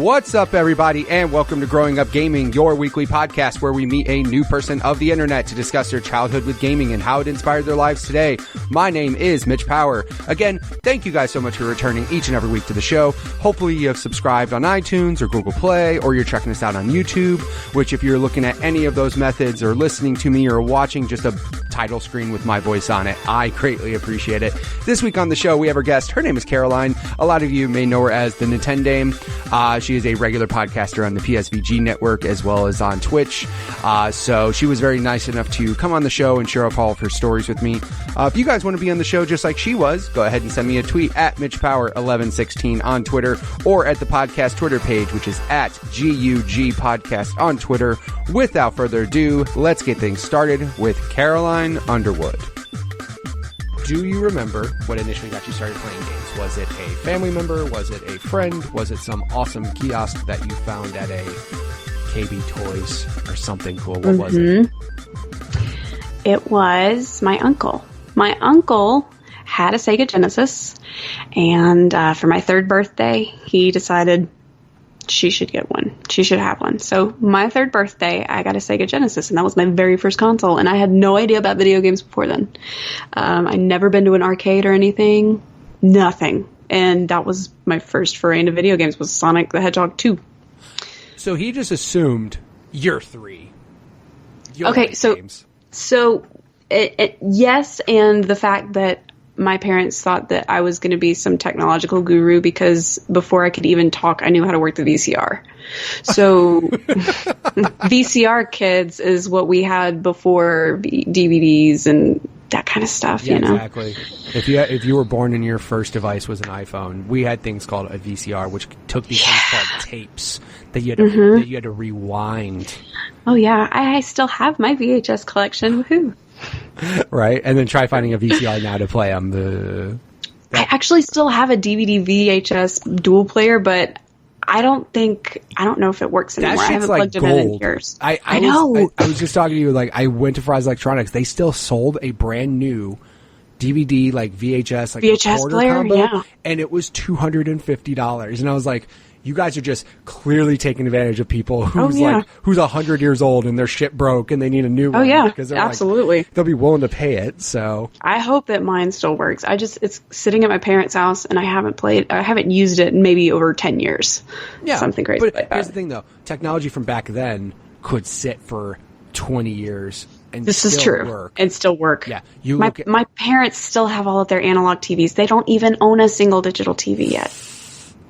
What's up, everybody, and welcome to Growing Up Gaming, your weekly podcast where we meet a new person of the internet to discuss their childhood with gaming and how it inspired their lives today. My name is Mitch Power. Again, thank you guys so much for returning each and every week to the show. Hopefully you have subscribed on iTunes or Google Play, or you're checking us out on YouTube, which if you're looking at any of those methods or listening to me or watching just a title screen with my voice on it, I greatly appreciate it. This week on the show, we have our guest. Her name is Caroline. A lot of you may know her as the Nintendame. She is a regular podcaster on the PSVG network as well as on Twitch. So she was very nice enough to come on the show and share up all of her stories with me. If you guys want to be on the show just like she was, go ahead and send me a tweet at MitchPower1116 on Twitter or at the podcast Twitter page, which is at GUG Podcast on Twitter. Without further ado, let's get things started with Caroline Underwood. Do you remember what initially got you started playing games? Was it a family member? Was it a friend? Was it some awesome kiosk that you found at a KB Toys or something cool? What was it? It was my uncle. My uncle had a Sega Genesis, and for my third birthday, he decided she should get one. She should have one. So my third birthday, I got a Sega Genesis, and that was my very first console. And I had no idea about video games before then. I'd never been to an arcade or anything. Nothing. And that was my first foray into video games, was Sonic the Hedgehog 2. So he just assumed you're three. Okay, so yes, and the fact that my parents thought that I was going to be some technological guru because before I could even talk, I knew how to work the VCR. So VCR kids is what we had before DVDs and that kind of stuff, yeah, you know? Exactly. If you were born and your first device was an iPhone, we had things called a VCR, which took these things called tapes that you had to rewind. Oh, yeah. I still have my VHS collection. Woohoo. Right, and then try finding a VCR now to play on I actually still have a DVD VHS dual player, but I don't know if it works anymore. That shit's I haven't like plugged it gold. in years. I know. I was just talking to you, like, I went to Fry's Electronics. They still sold a brand new DVD, like VHS, like VHS player, combo, yeah. And it was $250. And I was like, you guys are just clearly taking advantage of people who's 100 years old and their shit broke and they need a new one. Oh yeah, because absolutely. They'll be willing to pay it. So I hope that mine still works. It's sitting at my parents' house and I haven't used it in maybe over 10 years. Yeah, something crazy but like that. Here's the thing, though: technology from back then could sit for 20 years. And this is true. Work. And still work. Yeah, my parents still have all of their analog TVs. They don't even own a single digital TV yet.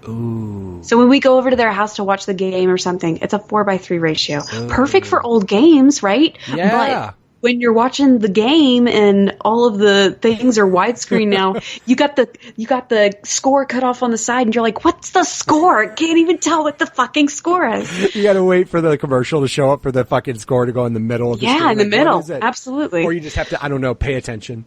Ooh. So when we go over to their house to watch the game or something, it's a 4:3 ratio. Ooh. Perfect for old games, right? Yeah. But when you're watching the game and all of the things are widescreen now, you got the score cut off on the side, and you're like, "What's the score? I can't even tell what the fucking score is." You got to wait for the commercial to show up for the fucking score to go in the middle of the screen. Yeah, in the like, middle, absolutely. Or you just have to, I don't know, pay attention.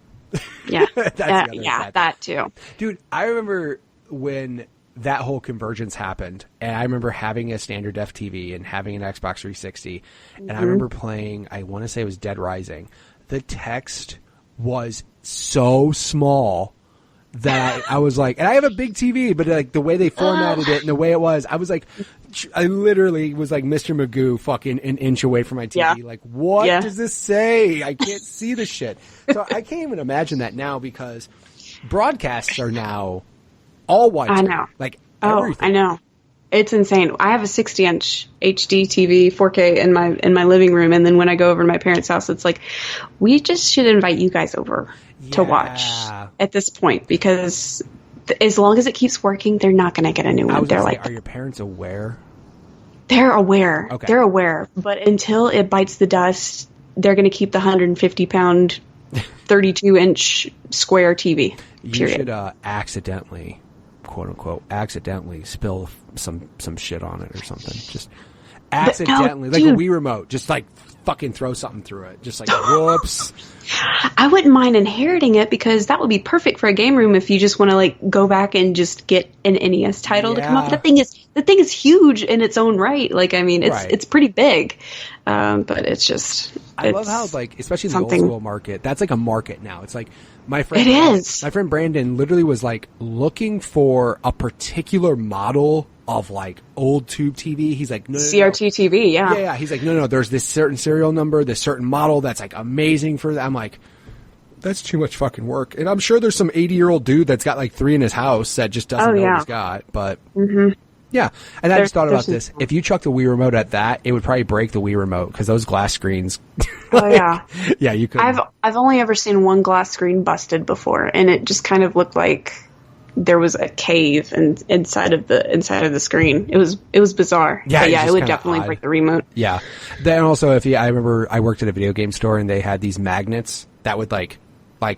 Yeah, That's that too. Dude, I remember when that whole convergence happened, and I remember having a standard def TV and having an Xbox 360, and I remember playing, I want to say it was Dead Rising. The text was so small that I was like, and I have a big TV, but like the way they formatted it and the way it was, I was like, I literally was like Mr. Magoo fucking an inch away from my TV. Yeah. Like, what does this say? I can't see the shit. So I can't even imagine that now because broadcasts are now all white. I know. Like everything. I know. It's insane. I have a 60-inch HD TV, 4K in my living room, and then when I go over to my parents' house, it's like, we just should invite you guys over to watch at this point because as long as it keeps working, they're not going to get a new one. They're like, are your parents aware? They're aware. Okay. They're aware, but until it bites the dust, they're going to keep the 150-pound, 32-inch square TV. Period. You should accidentally, quote unquote, spill some shit on it or something. Just accidentally, like a Wii remote. Just like fucking throw something through it. Just like whoops. I wouldn't mind inheriting it because that would be perfect for a game room if you just want to like go back and just get an NES title to come up. The thing is huge in its own right. Like, I mean, it's pretty big, but it's just. I love how, like, especially in the old school market, that's like a market now. It's like my friend Brandon literally was like looking for a particular model of like old tube TV. He's like, no, CRT TV, yeah. Yeah. He's like, no, there's this certain serial number, this certain model that's like amazing for that. I'm like, that's too much fucking work. And I'm sure there's some 80-year-old dude that's got like 3 in his house that just doesn't know what he's got. But yeah. And I just thought about this. If you chuck the Wii remote at that, it would probably break the Wii remote because those glass screens. Oh yeah. Yeah, you could. I've only ever seen one glass screen busted before, and it just kind of looked like there was a cave inside of the screen. It was bizarre. Yeah, but yeah, it would definitely break the remote. Yeah. Then also, I remember I worked at a video game store and they had these magnets that would like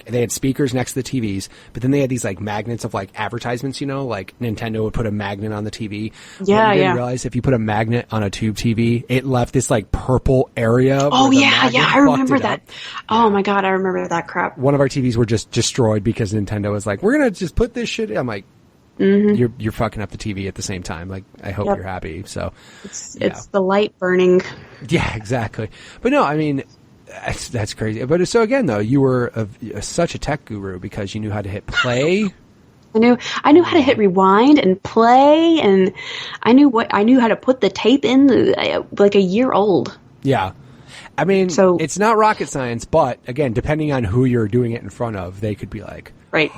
they had speakers next to the TVs, but then they had these like magnets of like advertisements, like Nintendo would put a magnet on the TV. Yeah, you didn't realize if you put a magnet on a tube TV, it left this like purple area. Oh yeah, I remember that. Oh yeah. my god, I remember that crap. One of our TVs were just destroyed because Nintendo was like, we're gonna just put this shit in. I'm like, you're fucking up the TV at the same time. Like, I hope you're happy. So it's the light burning. Yeah, exactly. But no, I mean, that's crazy. But so again, though, you were such a tech guru because you knew how to hit play. I knew how to hit rewind and play, and I knew how to put the tape in like a year old. Yeah. I mean, so it's not rocket science, but again, depending on who you're doing it in front of, they could be like, right,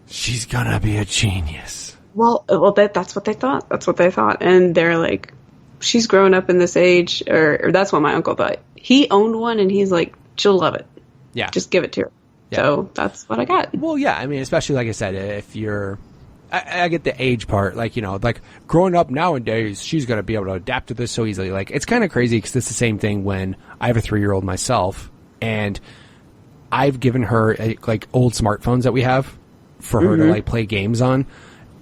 she's gonna be a genius. Well, that's what they thought. That's what they thought, and they're like, she's growing up in this age, or that's what my uncle thought. He owned one, and he's like, she'll love it. Yeah. Just give it to her. Yeah. So that's what I got. Well, yeah, I mean, especially like I said, if you're, I get the age part, like, like growing up nowadays, she's going to be able to adapt to this so easily. Like, it's kind of crazy because it's the same thing when I have a 3-year-old myself, and I've given her like old smartphones that we have for her to like play games on.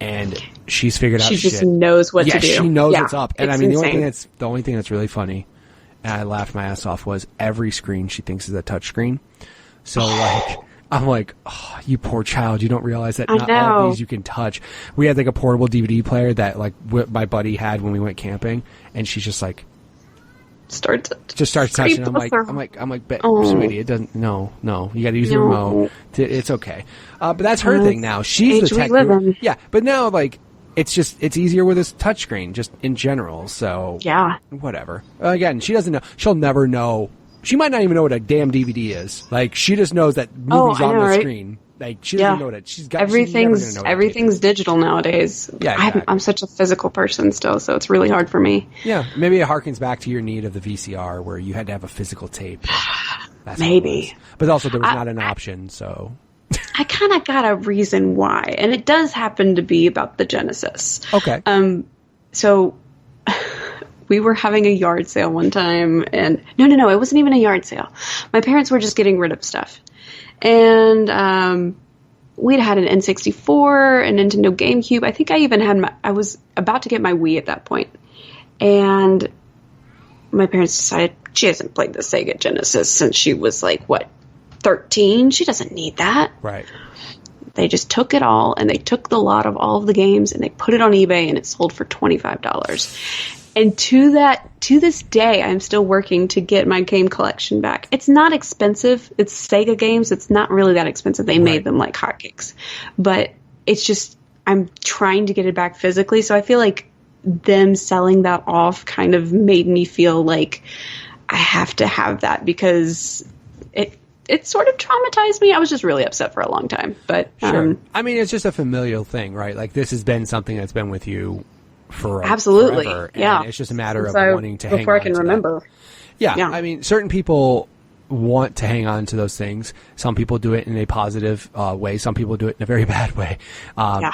And she's figured out she shit. Just knows what to do. Yeah, she knows what's up. And I mean, insane. the only thing that's really funny, and I laughed my ass off, was every screen she thinks is a touch screen. So like, I'm like, oh, you poor child, you don't realize that not all of these you can touch. We had like a portable DVD player that like my buddy had when we went camping, and she's just like, starts touching. I'm like, sweetie, it doesn't. No, you got to use the remote. It's okay. But that's her thing now. She's the tech guru. Yeah, but now like it's easier with this touchscreen just in general. So yeah, whatever. Again, she doesn't know. She'll never know. She might not even know what a damn DVD is. Like, she just knows that movies on the screen. Like, she doesn't know that. Everything's digital nowadays. Yeah, exactly. I'm such a physical person still, so it's really hard for me. Yeah, maybe it harkens back to your need of the VCR where you had to have a physical tape. That's maybe. But also there was not an option, so. I kind of got a reason why, and it does happen to be about the Genesis. Okay. So we were having a yard sale one time, and no, it wasn't even a yard sale. My parents were just getting rid of stuff. And we'd had an N64, a Nintendo GameCube. I think I even had I was about to get my Wii at that point. And my parents decided she hasn't played the Sega Genesis since she was like, 13? She doesn't need that. Right. They just took it all, and they took the lot of all of the games, and they put it on eBay, and it sold for $25. And to this day, I'm still working to get my game collection back. It's not expensive. It's Sega games. It's not really that expensive. They made them like hotcakes. But it's just, I'm trying to get it back physically. So I feel like them selling that off kind of made me feel like I have to have that because it sort of traumatized me. I was just really upset for a long time. But sure. I mean, it's just a familial thing, right? Like, this has been something that's been with you for absolutely forever, yeah. It's just a matter of wanting to hang on before I can remember. Yeah, I mean, certain people want to hang on to those things. Some people do it in a positive way. Some people do it in a very bad way.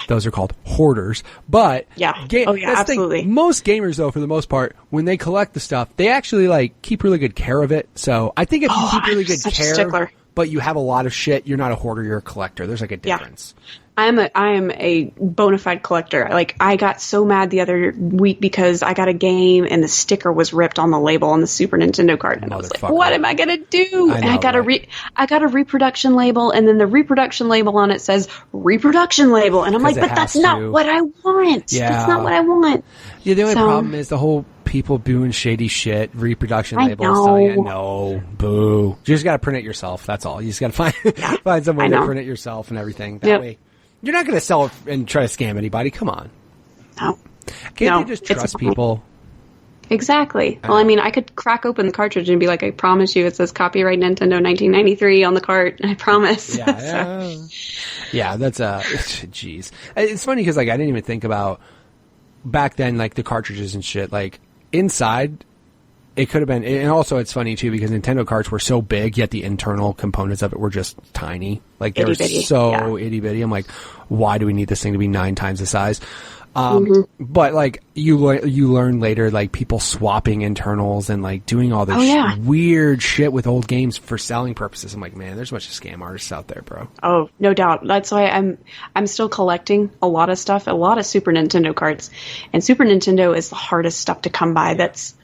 Those are called hoarders. But absolutely. Most gamers, though, for the most part, when they collect the stuff, they actually like keep really good care of it. So I think if you keep really good care, but you have a lot of shit, you're not a hoarder, you're a collector. There's like a difference. I am a bona fide collector. Like, I got so mad the other week because I got a game and the sticker was ripped on the label on the Super Nintendo card, and I was like, "What am I gonna do?" And I got a reproduction label, and then the reproduction label on it says reproduction label, and I'm like, "But that's not what I want. Yeah. That's not what I want." Yeah, the only problem is the whole people doing shady shit, reproduction labels. No, boo. You just gotta print it yourself. That's all. You just gotta find some way to print it yourself and everything. That way. You're not going to sell it and try to scam anybody. Come on. No. Can't they just trust people? Exactly. Well, I mean, I could crack open the cartridge and be like, I promise you, it says copyright Nintendo 1993 on the cart. I promise. Yeah, yeah, that's jeez. It's funny because like I didn't even think about back then, like the cartridges and shit. Like inside, it could have been, and also it's funny too because Nintendo carts were so big, yet the internal components of it were just tiny. Like they were so itty bitty. I'm like, why do we need this thing to be 9 times the size? But like you learn later, like people swapping internals and like doing all this weird shit with old games for selling purposes. I'm like, man, there's a bunch of scam artists out there, bro. Oh, no doubt. That's why I'm still collecting a lot of stuff, a lot of Super Nintendo carts, and Super Nintendo is the hardest stuff to come by. That's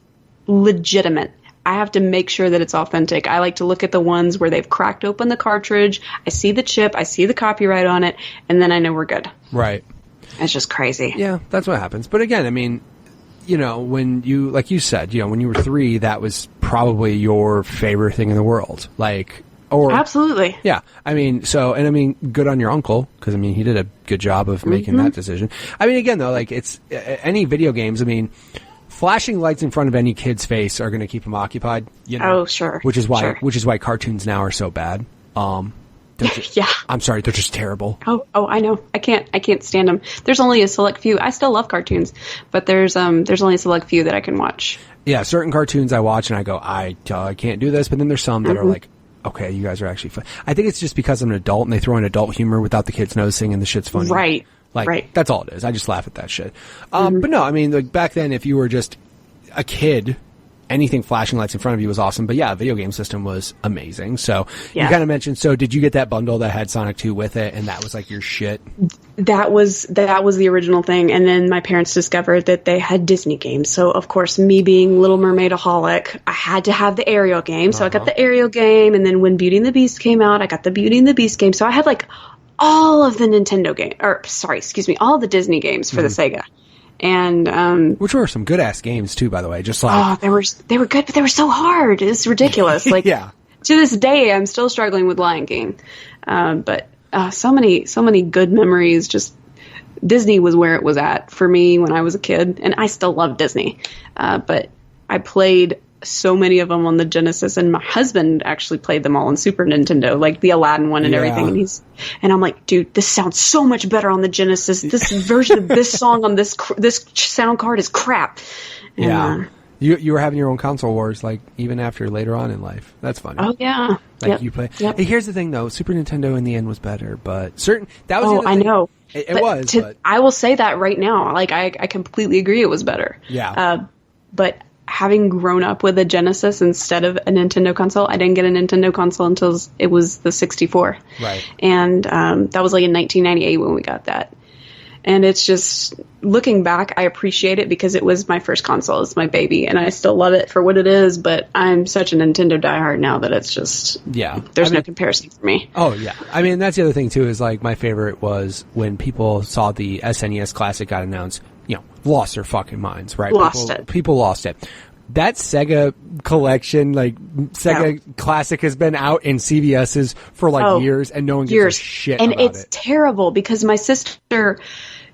legitimate. I have to make sure that it's authentic. I like to look at the ones where they've cracked open the cartridge. I see the chip, I see the copyright on it, and then I know we're good. Right. It's just crazy. Yeah, that's what happens. But again, I mean, you know, when you, like you said, you know, when you were 3, that was probably your favorite thing in the world. Like, or absolutely. Yeah. I mean, so, and I mean, good on your uncle, because I mean, he did a good job of making that decision. I mean, again, though, like it's any video games. I mean, flashing lights in front of any kid's face are going to keep them occupied. You know? Oh, sure. Which is why cartoons now are so bad. Yeah. I'm sorry, they're just terrible. Oh, I know. I can't stand them. There's only a select few. I still love cartoons, but there's only a select few that I can watch. Yeah, certain cartoons I watch and I go, I can't do this. But then there's some that are like, okay, you guys are actually fun. I think it's just because I'm an adult and they throw in adult humor without the kids noticing and the shit's funny. Right. Like, that's all it is. I just laugh at that shit. But no, I mean, like back then, if you were just a kid, anything flashing lights in front of you was awesome. But yeah, video game system was amazing. So you kind of mentioned, so did you get that bundle that had Sonic 2 with it? And that was like your shit? That was the original thing. And then my parents discovered that they had Disney games. So of course, me being Little Mermaid-aholic, I had to have the Ariel game. So I got the Ariel game. And then when Beauty and the Beast came out, I got the Beauty and the Beast game. So I had like all of the Nintendo game, all the Disney games for the Sega. And which were some good ass games too, by the way. Just like they were good, but they were so hard. It's ridiculous. Like to this day, I'm still struggling with Lion King. But so many good memories. Just Disney was where it was at for me when I was a kid, and I still love Disney. But I played so many of them on the Genesis, and my husband actually played them all on Super Nintendo, like the Aladdin one and everything. And I'm like, dude, this sounds so much better on the Genesis. This version of this song on this sound card is crap. And, you were having your own console wars, like even after later on in life. That's funny. Oh yeah, like you play. Hey, here's the thing though, Super Nintendo in the end was better, but that was. Oh, I know. It was. But I will say that right now. Like I completely agree. It was better. Yeah. But having grown up with a Genesis instead of a Nintendo console, I didn't get a Nintendo console until it was the 64. Right. And that was like in 1998 when we got that. And it's just, looking back, I appreciate it because it was my first console. It's my baby, and I still love it for what it is, but I'm such a Nintendo diehard now that it's just, there's no comparison for me. Oh, yeah. I mean, that's the other thing, too, is like my favorite was when people saw the SNES Classic got announced, lost their fucking minds, right? People lost it. That Sega collection, like Sega Classic, has been out in CVS's for like years, and no one gives a shit about it. And it's terrible because my sister,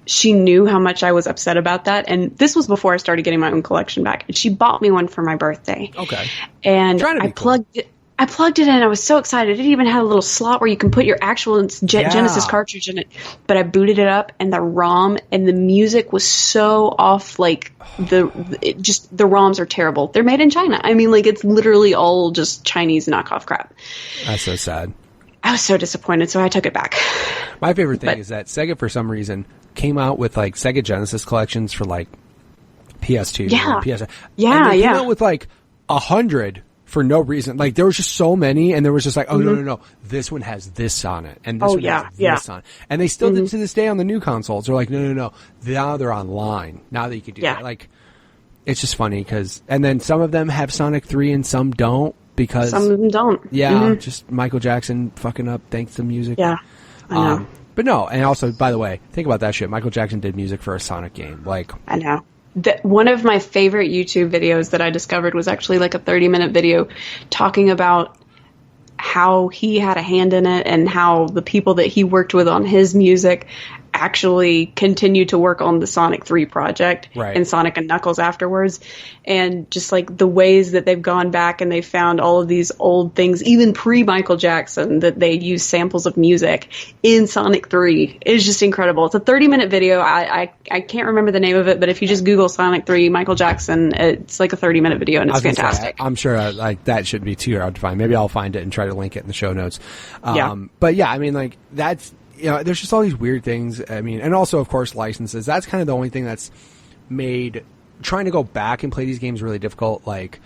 she knew how much I was upset about that, and this was before I started getting my own collection back. And she bought me one for my birthday. Okay. And I plugged it in. I was so excited. It even had a little slot where you can put your actual Genesis cartridge in it. But I booted it up, and the ROM and the music was so off. Like the ROMs are terrible. They're made in China. I mean, like it's literally all just Chinese knockoff crap. That's so sad. I was so disappointed, so I took it back. My favorite thing is that Sega, for some reason, came out with like Sega Genesis collections for like PS2, PS. Yeah, and they came out with like 100. For no reason. Like, there was just so many, and there was just like, oh, no. This one has this on it, and this one has this on it. And they still did to this day on the new consoles. They're like, no. Now they're online. Now that you can do that. Like, it's just funny, because... And then some of them have Sonic 3, and some don't, because... Some of them don't. Yeah, just Michael Jackson fucking up thanks to music. Yeah, I know. But no, and also, by the way, think about that shit. Michael Jackson did music for a Sonic game. Like... I know. One of my favorite YouTube videos that I discovered was actually like a 30-minute video talking about how he had a hand in it and how the people that he worked with on his music actually continued to work on the Sonic 3 project and Sonic and Knuckles afterwards. And just like the ways that they've gone back and they found all of these old things, even pre-Michael Jackson, that they use samples of music in Sonic 3 is just incredible. It's a 30-minute video. I can't remember the name of it, but if you just Google Sonic 3 Michael Jackson, it's like a 30-minute video and it's fantastic. I'm sure like that shouldn't be too hard to find. Maybe I'll find it and try to link it in the show notes. But yeah, I mean, like that's, you know, there's just all these weird things. I mean, and also, of course, licenses. That's kind of the only thing that's made trying to go back and play these games really difficult. Like,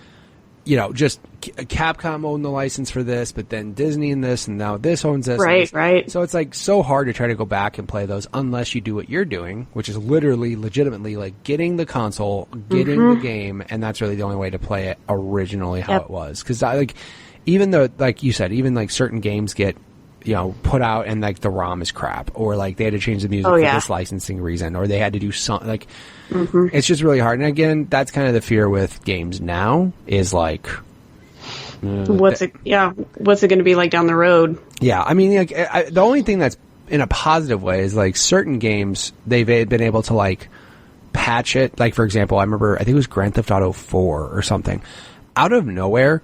you know, just Capcom owned the license for this, but then Disney and this, and now this owns this. Right. So it's like so hard to try to go back and play those unless you do what you're doing, which is literally, legitimately, like getting the console, getting the game, and that's really the only way to play it originally how it was. Because like, even though, like you said, even like certain games get, you know, put out and like the ROM is crap, or like they had to change the music for this licensing reason, or they had to do something like, it's just really hard. And again, that's kind of the fear with games now is like, what's it going to be like down the road? Yeah. I mean, like the only thing that's in a positive way is like certain games, they've been able to like patch it. Like, for example, I think it was Grand Theft Auto 4 or something out of nowhere.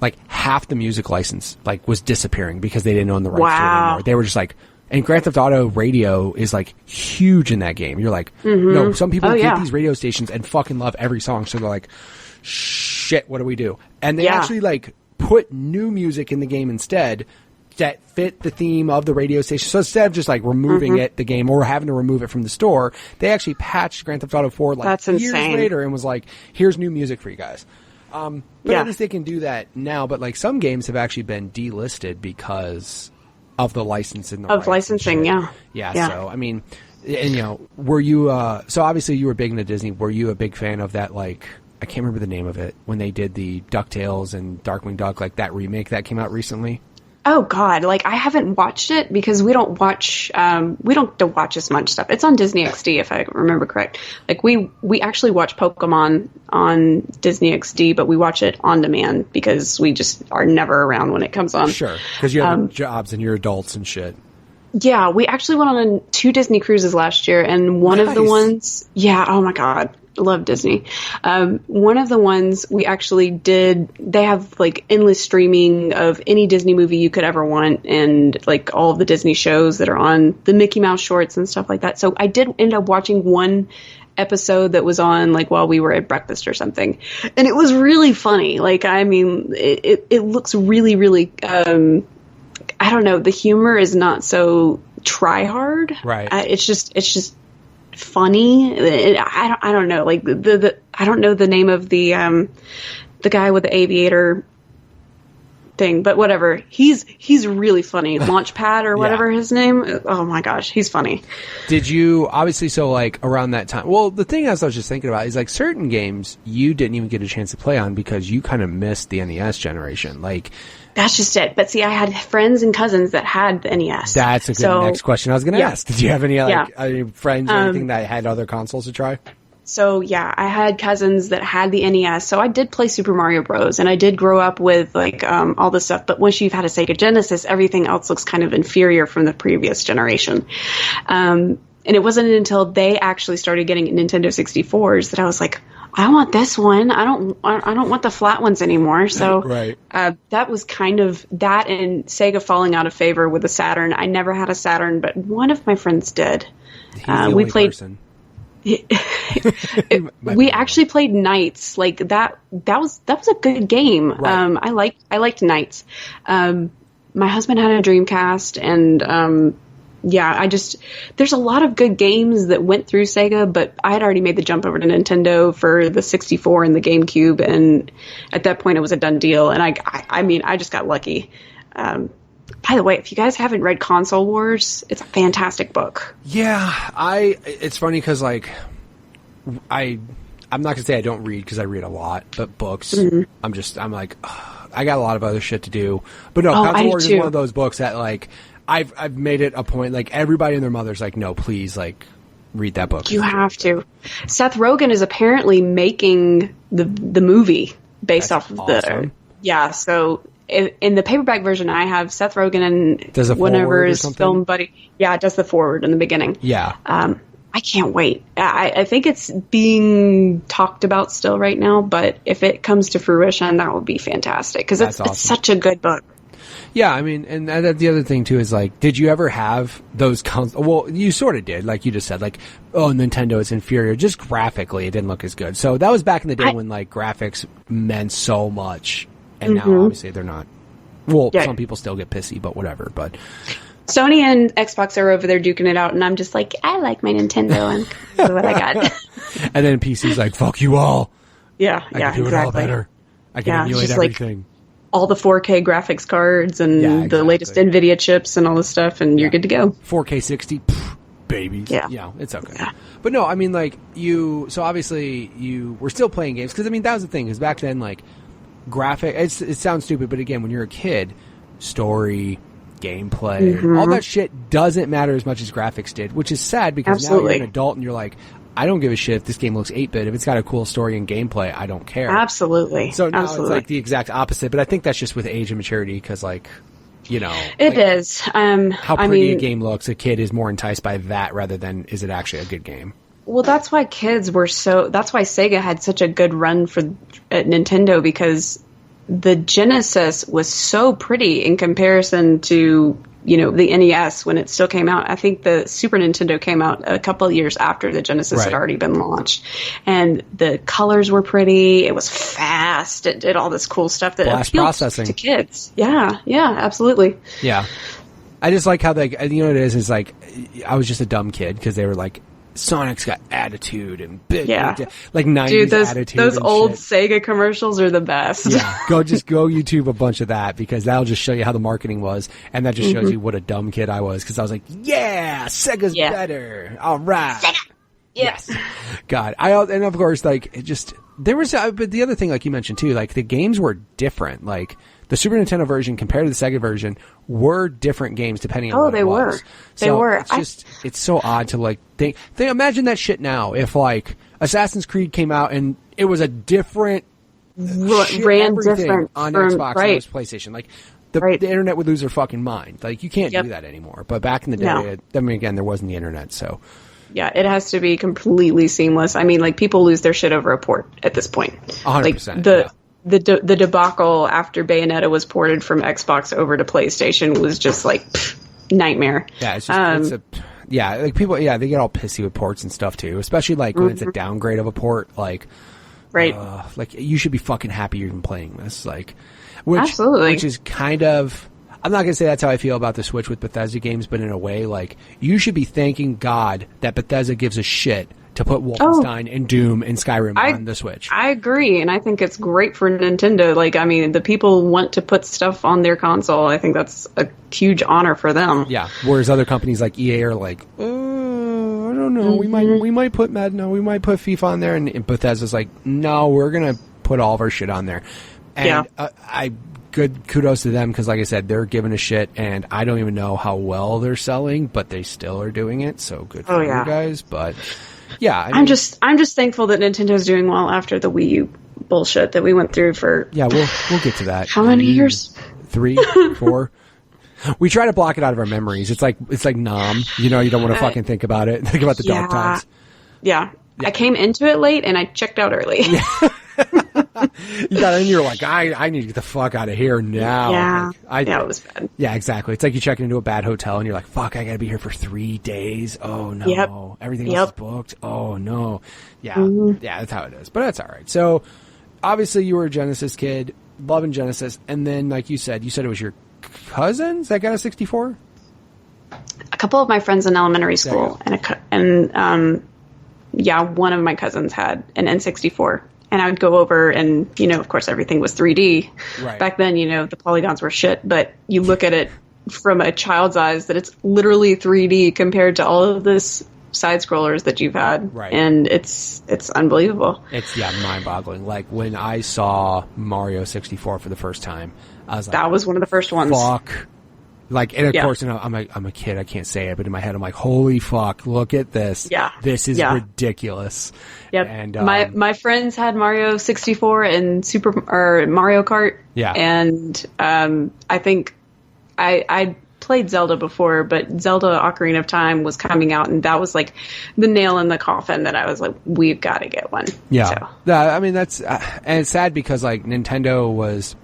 Like half the music license like was disappearing because they didn't own the rights to it anymore. They were just like, and Grand Theft Auto radio is like huge in that game. You're like, no, some people get these radio stations and fucking love every song. So they're like, shit, what do we do? And they actually like put new music in the game instead that fit the theme of the radio station. So instead of just like removing the game or having to remove it from the store, they actually patched Grand Theft Auto 4 like years later and was like, here's new music for you guys. But at least they can do that now. But like some games have actually been delisted because of the licensing. Of licensing, yeah. So I mean, and you know, were you? So obviously you were big into Disney. Were you a big fan of that? Like, I can't remember the name of it when they did the DuckTales and Darkwing Duck, like that remake that came out recently. Oh God! Like I haven't watched it because we don't watch as much stuff. It's on Disney XD if I remember correct. Like we actually watch Pokemon on Disney XD, but we watch it on demand because we just are never around when it comes on. Sure, because you have jobs and you're adults and shit. Yeah, we actually went on 2 Disney cruises last year, and one of the ones, oh my God. Love Disney. One of the ones we actually did, they have like endless streaming of any Disney movie you could ever want and like all of the Disney shows that are on, the Mickey Mouse shorts and stuff like that. So I did end up watching one episode that was on like while we were at breakfast or something. And it was really funny. Like, I mean, it looks really, really, I don't know. The humor is not so try hard. Right. It's just funny. I don't know. Like I don't know the name of the guy with the aviator thing, but whatever. He's really funny. Launchpad or whatever his name. Oh my gosh, he's funny. Did you obviously so like around that time? Well, the thing I was just thinking about is like certain games you didn't even get a chance to play on because you kind of missed the NES generation. Like. That's just it. But see, I had friends and cousins that had the NES. That's a good next question I was going to ask. Did you have any friends or anything that had other consoles to try? So yeah, I had cousins that had the NES. So I did play Super Mario Bros. And I did grow up with like all this stuff. But once you've had a Sega Genesis, everything else looks kind of inferior from the previous generation. And it wasn't until they actually started getting Nintendo 64s that I was like, I want this one. I don't want the flat ones anymore. So that was kind of that and Sega falling out of favor with the Saturn. I never had a Saturn, but one of my friends did. We played. We actually played Knights. Like that was a good game. Right. I liked Knights. My husband had a Dreamcast and there's a lot of good games that went through Sega, but I had already made the jump over to Nintendo for the 64 and the GameCube, and at that point it was a done deal, and I just got lucky. By the way, if you guys haven't read Console Wars, it's a fantastic book. Yeah, it's funny because like, I'm not going to say I don't read because I read a lot, but books, I'm like, I got a lot of other shit to do. But no, Console Wars is one of those books that like, I've made it a point, like everybody and their mother's like, no, please, like, read that book. You have to. Seth Rogen is apparently making the movie based off of the. Yeah, so in the paperback version, I have Seth Rogen and does a whenever his something? film buddy. Yeah, it does the forward in the beginning. Yeah. I can't wait. I think it's being talked about still right now, but if it comes to fruition, that would be fantastic because That's awesome. it's such a good book. Yeah, I mean, and the other thing too is like, did you ever have those well, you sort of did, like you just said, like, oh, Nintendo is inferior. Just graphically, it didn't look as good. So that was back in the day when like graphics meant so much, and now obviously they're not. Well, some people still get pissy, but whatever. But Sony and Xbox are over there duking it out, and I'm just like, I like my Nintendo, and this is what I got. And then PC's like, fuck you all. Yeah, I can do it all better. I can emulate everything. Like, all the 4K graphics cards and the latest NVIDIA chips and all this stuff, and you're good to go. 4K 60, babies. Yeah, it's okay. Yeah. But no, I mean, like, so obviously you were still playing games, because, I mean, that was the thing, because back then, like, it sounds stupid, but again, when you're a kid, story, gameplay, all that shit doesn't matter as much as graphics did, which is sad, because now you're an adult and you're like, I don't give a shit if this game looks 8-bit. If it's got a cool story and gameplay, I don't care. Absolutely. So now it's like the exact opposite, but I think that's just with age and maturity, because, like, you know. It is. How pretty a game looks, a kid is more enticed by that rather than is it actually a good game. Well, that's why that's why Sega had such a good run at Nintendo, because the Genesis was so pretty in comparison to, you know, the NES when it still came out. I think the Super Nintendo came out a couple of years after the Genesis had already been launched. And the colors were pretty. It was fast. It did all this cool stuff that appealed to kids. Yeah, absolutely. Yeah. I just like how you know what it is like, I was just a dumb kid because they were like, Sonic's got attitude and big, like 90s attitude. Those old shit. Sega commercials are the best. Yeah, go YouTube a bunch of that, because that'll just show you how the marketing was, and that just shows you what a dumb kid I was, because I was like, yeah, Sega's better. All right. Sega. Yes. God. And of course, like, it just, there was, but the other thing, like you mentioned too, like, the games were different. Like, the Super Nintendo version compared to the Sega version were different games depending on what it was. They were. It's just, it's so odd to, like, think, imagine that shit now if, like, Assassin's Creed came out and it was a different, ran different on Xbox and it was PlayStation. Like, the internet would lose their fucking mind. Like, you can't do that anymore. But back in the day, I mean, again, there wasn't the internet, so. Yeah, it has to be completely seamless. I mean, like, people lose their shit over a port at this point. 100%. Like, the debacle after Bayonetta was ported from Xbox over to PlayStation was just like nightmare. Yeah, it's just like people, they get all pissy with ports and stuff too, especially like when it's a downgrade of a port. Like, like you should be fucking happy you're even playing this. Like, which is kind of. I'm not going to say that's how I feel about the Switch with Bethesda games, but in a way, like, you should be thanking God that Bethesda gives a shit to put Wolfenstein and Doom and Skyrim on the Switch. I agree, and I think it's great for Nintendo. Like, I mean, the people want to put stuff on their console. I think that's a huge honor for them. Yeah, whereas other companies like EA are like, I don't know, we might put Madden, we might put FIFA on there, and Bethesda's like, no, we're going to put all of our shit on there. And good kudos to them, because like I said, they're giving a shit, and I don't even know how well they're selling, but they still are doing it, so good for you guys. But yeah, I mean, I'm just thankful that Nintendo's doing well after the Wii U bullshit that we went through for. Yeah, we'll get to that. How many years? 3, 4. We try to block it out of our memories. It's like Nom. You know, you don't want to fucking think about it. Think about the dark times. Yeah. I came into it late and I checked out early. You got in, you're like, I need to get the fuck out of here now. Yeah, like, it was bad. Yeah, exactly. It's like you check into a bad hotel and you're like, fuck, I gotta be here for 3 days. Oh no, everything else is booked. Oh no, yeah, that's how it is. But that's all right. So obviously you were a Genesis kid, loving Genesis, and then like you said it was your cousins that got a 64. A couple of my friends in elementary school, and one of my cousins had an N64. And I would go over and, you know, of course, everything was 3D. Right. Back then, you know, the polygons were shit. But you look at it from a child's eyes that it's literally 3D compared to all of this side-scrollers that you've had. Right. And it's unbelievable. It's, mind-boggling. Like, when I saw Mario 64 for the first time, I was like... That was one of the first ones. Fuck Like, and of course, I'm a kid, I can't say it, but in my head, I'm like, holy fuck, look at this. Yeah. This is ridiculous. Yep. And, my friends had Mario 64 and Mario Kart. Yeah. And, I think I played Zelda before, but Zelda Ocarina of Time was coming out, and that was like the nail in the coffin that I was like, we've got to get one. Yeah. So. I mean, that's, and it's sad because like Nintendo was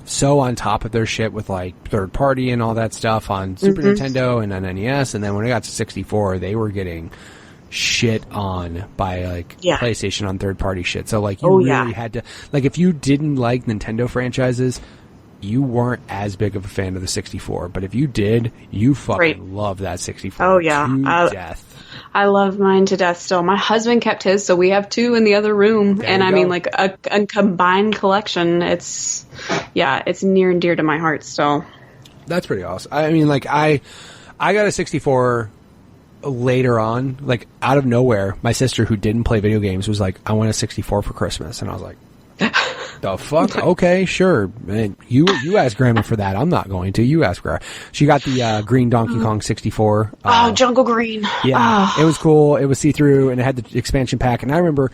so on top of their shit with like third party and all that stuff on Super Nintendo and on NES, and then when it got to 64, they were getting shit on by like PlayStation on third party shit. So like you really had to, like, if you didn't like Nintendo franchises, you weren't as big of a fan of the 64, but if you did, you fucking love that 64. Oh yeah, to death. I love mine to death still. My husband kept his, so we have two in the other room. There and I go. mean, like a combined collection. It's near and dear to my heart still. That's pretty awesome. I mean, like I got a 64 later on, like out of nowhere. My sister, who didn't play video games, was like, "I want a 64 for Christmas," and I was like, "The fuck? Okay, sure." Man, you ask Grandma for that. I'm not going to. You ask her. She got the green Donkey Kong 64. Jungle Green. Yeah, It was cool. It was see-through, and it had the expansion pack. And I remember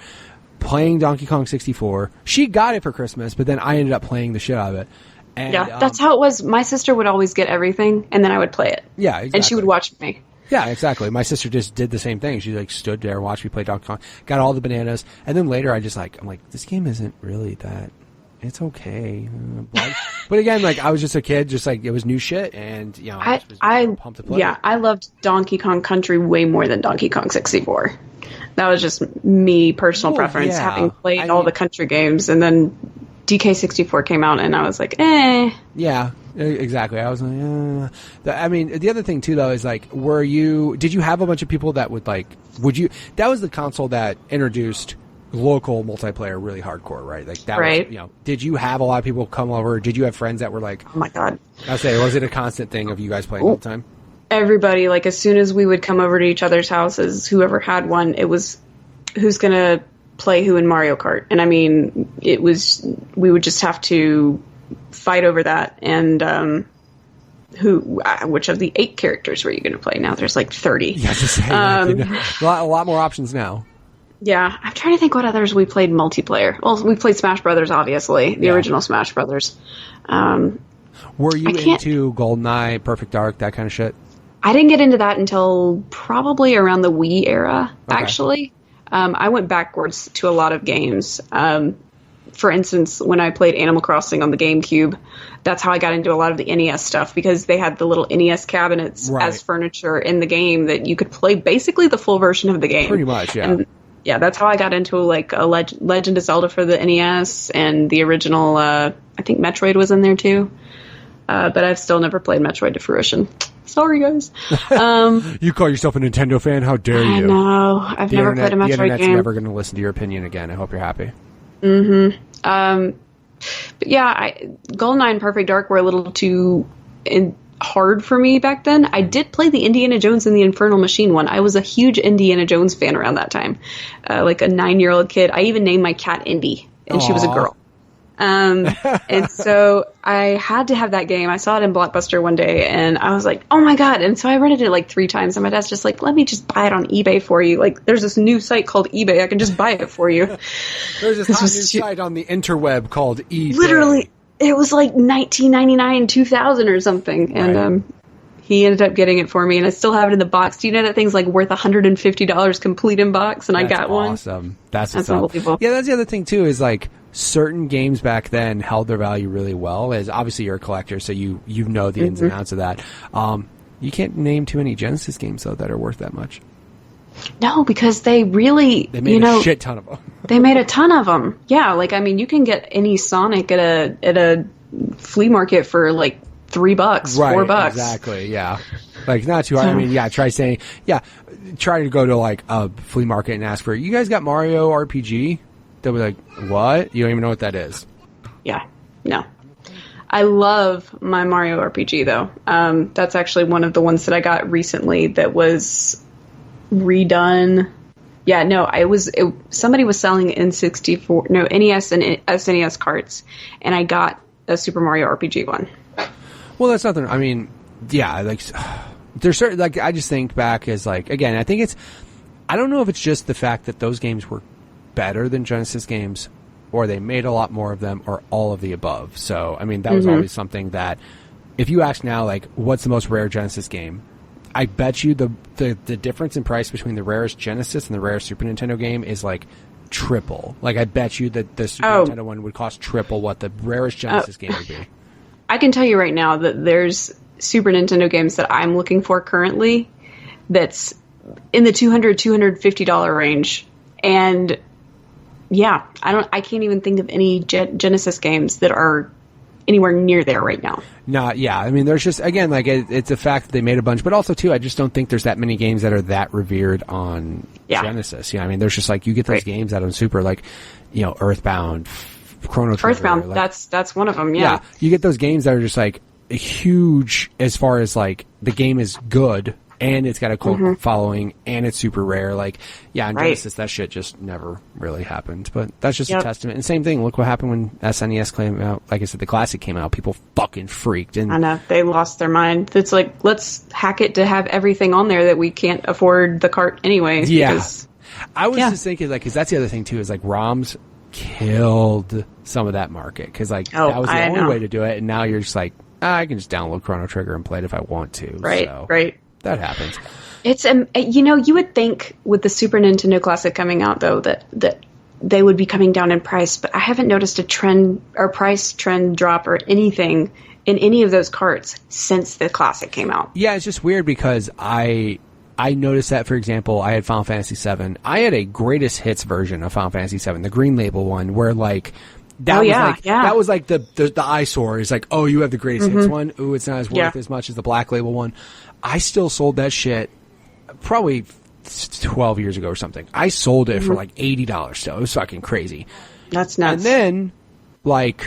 playing Donkey Kong 64. She got it for Christmas, but then I ended up playing the shit out of it. And, that's how it was. My sister would always get everything, and then I would play it. Yeah, exactly. And she would watch me. Yeah, exactly. My sister just did the same thing. She like stood there, watched me play Donkey Kong, got all the bananas, and then later I'm like, this game isn't really that. It's okay. But again, like, I was just a kid, just like, it was new shit, and, you know, I was pumped to play. Yeah, I loved Donkey Kong Country way more than Donkey Kong 64. That was just me, personal preference, having played all the country games, and then DK64 came out, and I was like, eh. Yeah, exactly. I was like, I mean, the other thing, too, though, is, like, did you have a bunch of people that would, like, that was the console that introduced local multiplayer really hardcore, right? Like that was, you know, did you have a lot of people come over? Did you have friends that were like, oh my God. Was it a constant thing of you guys playing all the time? Everybody, like, as soon as we would come over to each other's houses, whoever had one, it was who's going to play who in Mario Kart. And I mean, we would just have to fight over that. And, which of the 8 characters were you going to play? Now there's like 30. Yeah, just say, a lot more options now. Yeah, I'm trying to think what others we played multiplayer. Well, we played Smash Brothers, obviously, the original Smash Brothers. Were you into GoldenEye, Perfect Dark, that kind of shit? I didn't get into that until probably around the Wii era, actually. I went backwards to a lot of games. For instance, when I played Animal Crossing on the GameCube, that's how I got into a lot of the NES stuff, because they had the little NES cabinets as furniture in the game that you could play basically the full version of the game. Pretty much, yeah. And, yeah, that's how I got into like a Legend of Zelda for the NES, and the original, I think Metroid was in there too. But I've still never played Metroid to fruition. Sorry, guys. You call yourself a Nintendo fan? How dare you? I know. I've never played a Metroid game. The internet's never going to listen to your opinion again. I hope you're happy. Mm-hmm. But yeah, GoldenEye and Perfect Dark were a little too hard for me back then. I did play the Indiana Jones and the Infernal Machine one. I was a huge Indiana Jones fan around that time. Like a 9-year-old kid. I even named my cat Indy, and she was a girl. And so I had to have that game. I saw it in Blockbuster one day, and I was like, oh my God. And so I rented it like 3 times, and my dad's just like, let me just buy it on eBay for you. Like, there's this new site called eBay. I can just buy it for you. There's this new site on the interweb called eBay. Literally, it was like 1999, 2000 or something. And he ended up getting it for me, and I still have it in the box. Do you know that thing's like worth $150 complete in box, and I got one? Awesome. That's unbelievable. Yeah, that's the other thing too, is like certain games back then held their value really well. As obviously you're a collector, so you know the ins and outs of that. You can't name too many Genesis games though that are worth that much. No, because they made a shit ton of them. They made a ton of them. Yeah, like, I mean, you can get any Sonic at a flea market for like $3, $4. Exactly. Yeah. Like, not too hard. I mean, try to go to like a flea market and ask for, you guys got Mario RPG? They'll be like, what? You don't even know what that is. Yeah. No. I love my Mario RPG though. That's actually one of the ones that I got recently that was redone. Yeah, no, somebody was selling NES and SNES carts, and I got a Super Mario RPG one. Well, that's nothing. I mean, yeah, like there's certain, like, I just think back as like, again, I think I don't know if it's just the fact that those games were better than Genesis games, or they made a lot more of them, or all of the above. So, I mean, that was always something that, if you ask now, like, what's the most rare Genesis game? I bet you the difference in price between the rarest Genesis and the rarest Super Nintendo game is like triple. Like, I bet you that the Super Nintendo one would cost triple what the rarest Genesis game would be. I can tell you right now that there's Super Nintendo games that I'm looking for currently that's in the $200, $250 range. And yeah, I can't even think of any Genesis games that are anywhere near there right now. Yeah. I mean, there's just, again, like, it's a fact that they made a bunch, but also too, I just don't think there's that many games that are that revered on Genesis. Yeah, I mean, there's just like, you get those games out on Super, like, you know, Earthbound, Chrono Trigger. Earthbound, like, that's one of them. Yeah, you get those games that are just like huge as far as like the game is good and it's got a cult following and it's super rare. Like, yeah, in Genesis, that shit just never really happened. But that's just a testament. And same thing, look what happened when SNES came out. Like I said, the classic came out. People fucking freaked. And I know, they lost their mind. It's like, let's hack it to have everything on there that we can't afford the cart anyway. Yeah. Because, I was just thinking, like, because that's the other thing too, is like ROMs killed some of that market. Because like, that was the only way to do it. And now you're just like, I can just download Chrono Trigger and play it if I want to. Right, so. right. That happens. It's you know, you would think with the Super Nintendo Classic coming out though that they would be coming down in price, but I haven't noticed a trend or price trend drop or anything in any of those carts since the Classic came out. Yeah, it's just weird because I noticed that, for example, I had Final Fantasy VII. I had a greatest hits version of Final Fantasy VII, the green label one, where like that was like the eyesore is like, oh, you have the greatest hits one. Ooh, it's not as worth as much as the black label one. I still sold that shit probably 12 years ago or something. I sold it for like $80 still. It was fucking crazy. That's nuts. And then, like,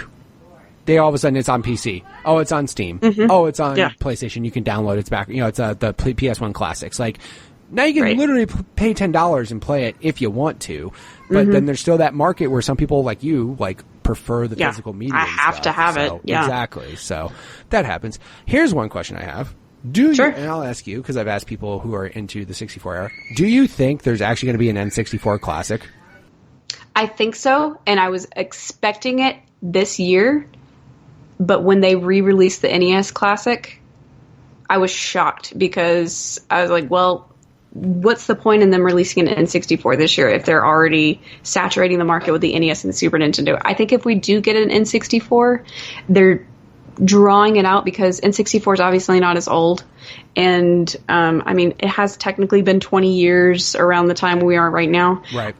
they all of a sudden it's on PC. Oh, it's on Steam. Oh, it's on PlayStation. You can download it's back. You know, it's the PS1 classics. Like, now you can literally pay $10 and play it if you want to. But then there's still that market where some people like you, like, prefer the physical media. I have to have it. Yeah. Exactly. So that happens. Here's one question I have. Do you, and I'll ask you, because I've asked people who are into the 64 era, do you think there's actually going to be an N64 classic? I think so, and I was expecting it this year, but when they re-released the NES classic, I was shocked because I was like, well, what's the point in them releasing an N64 this year if they're already saturating the market with the NES and the Super Nintendo? I think if we do get an N64, they're drawing it out because N64 is obviously not as old. And, I mean, it has technically been 20 years around the time we are right now. Right.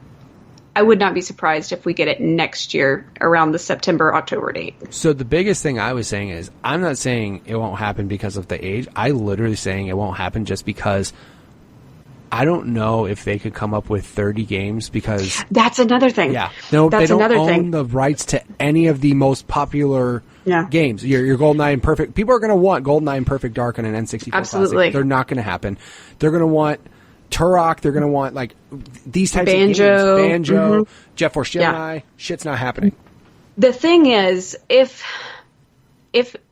I would not be surprised if we get it next year around the September-October date. So the biggest thing I was saying is, I'm not saying it won't happen because of the age. I literally saying it won't happen just because I don't know if they could come up with 30 games because... That's another thing. Yeah. No, they don't own the rights to any of the most popular games. Your GoldenEye and Perfect... People are going to want GoldenEye and Perfect Dark on an N64 Classic. They're not going to happen. They're going to want Turok. They're going to want, like, these types of games. Banjo, Jet Force Gemini. Shit's not happening. The thing is, if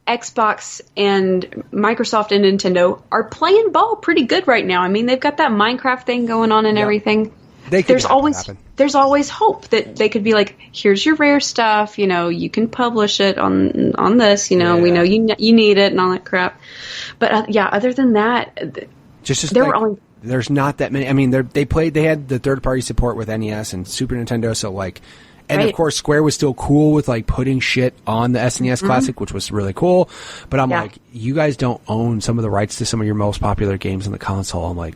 Xbox and Microsoft and Nintendo are playing ball pretty good right now. I mean, they've got that Minecraft thing going on and everything. There's always hope that they could be like, here's your rare stuff, you know, you can publish it on this, you know, we know you need it and all that crap. But other than that, there's not that many. I mean, they had the third party support with NES and Super Nintendo, so like. And of course, Square was still cool with like putting shit on the SNES Classic, which was really cool. But I'm like, you guys don't own some of the rights to some of your most popular games on the console. I'm like,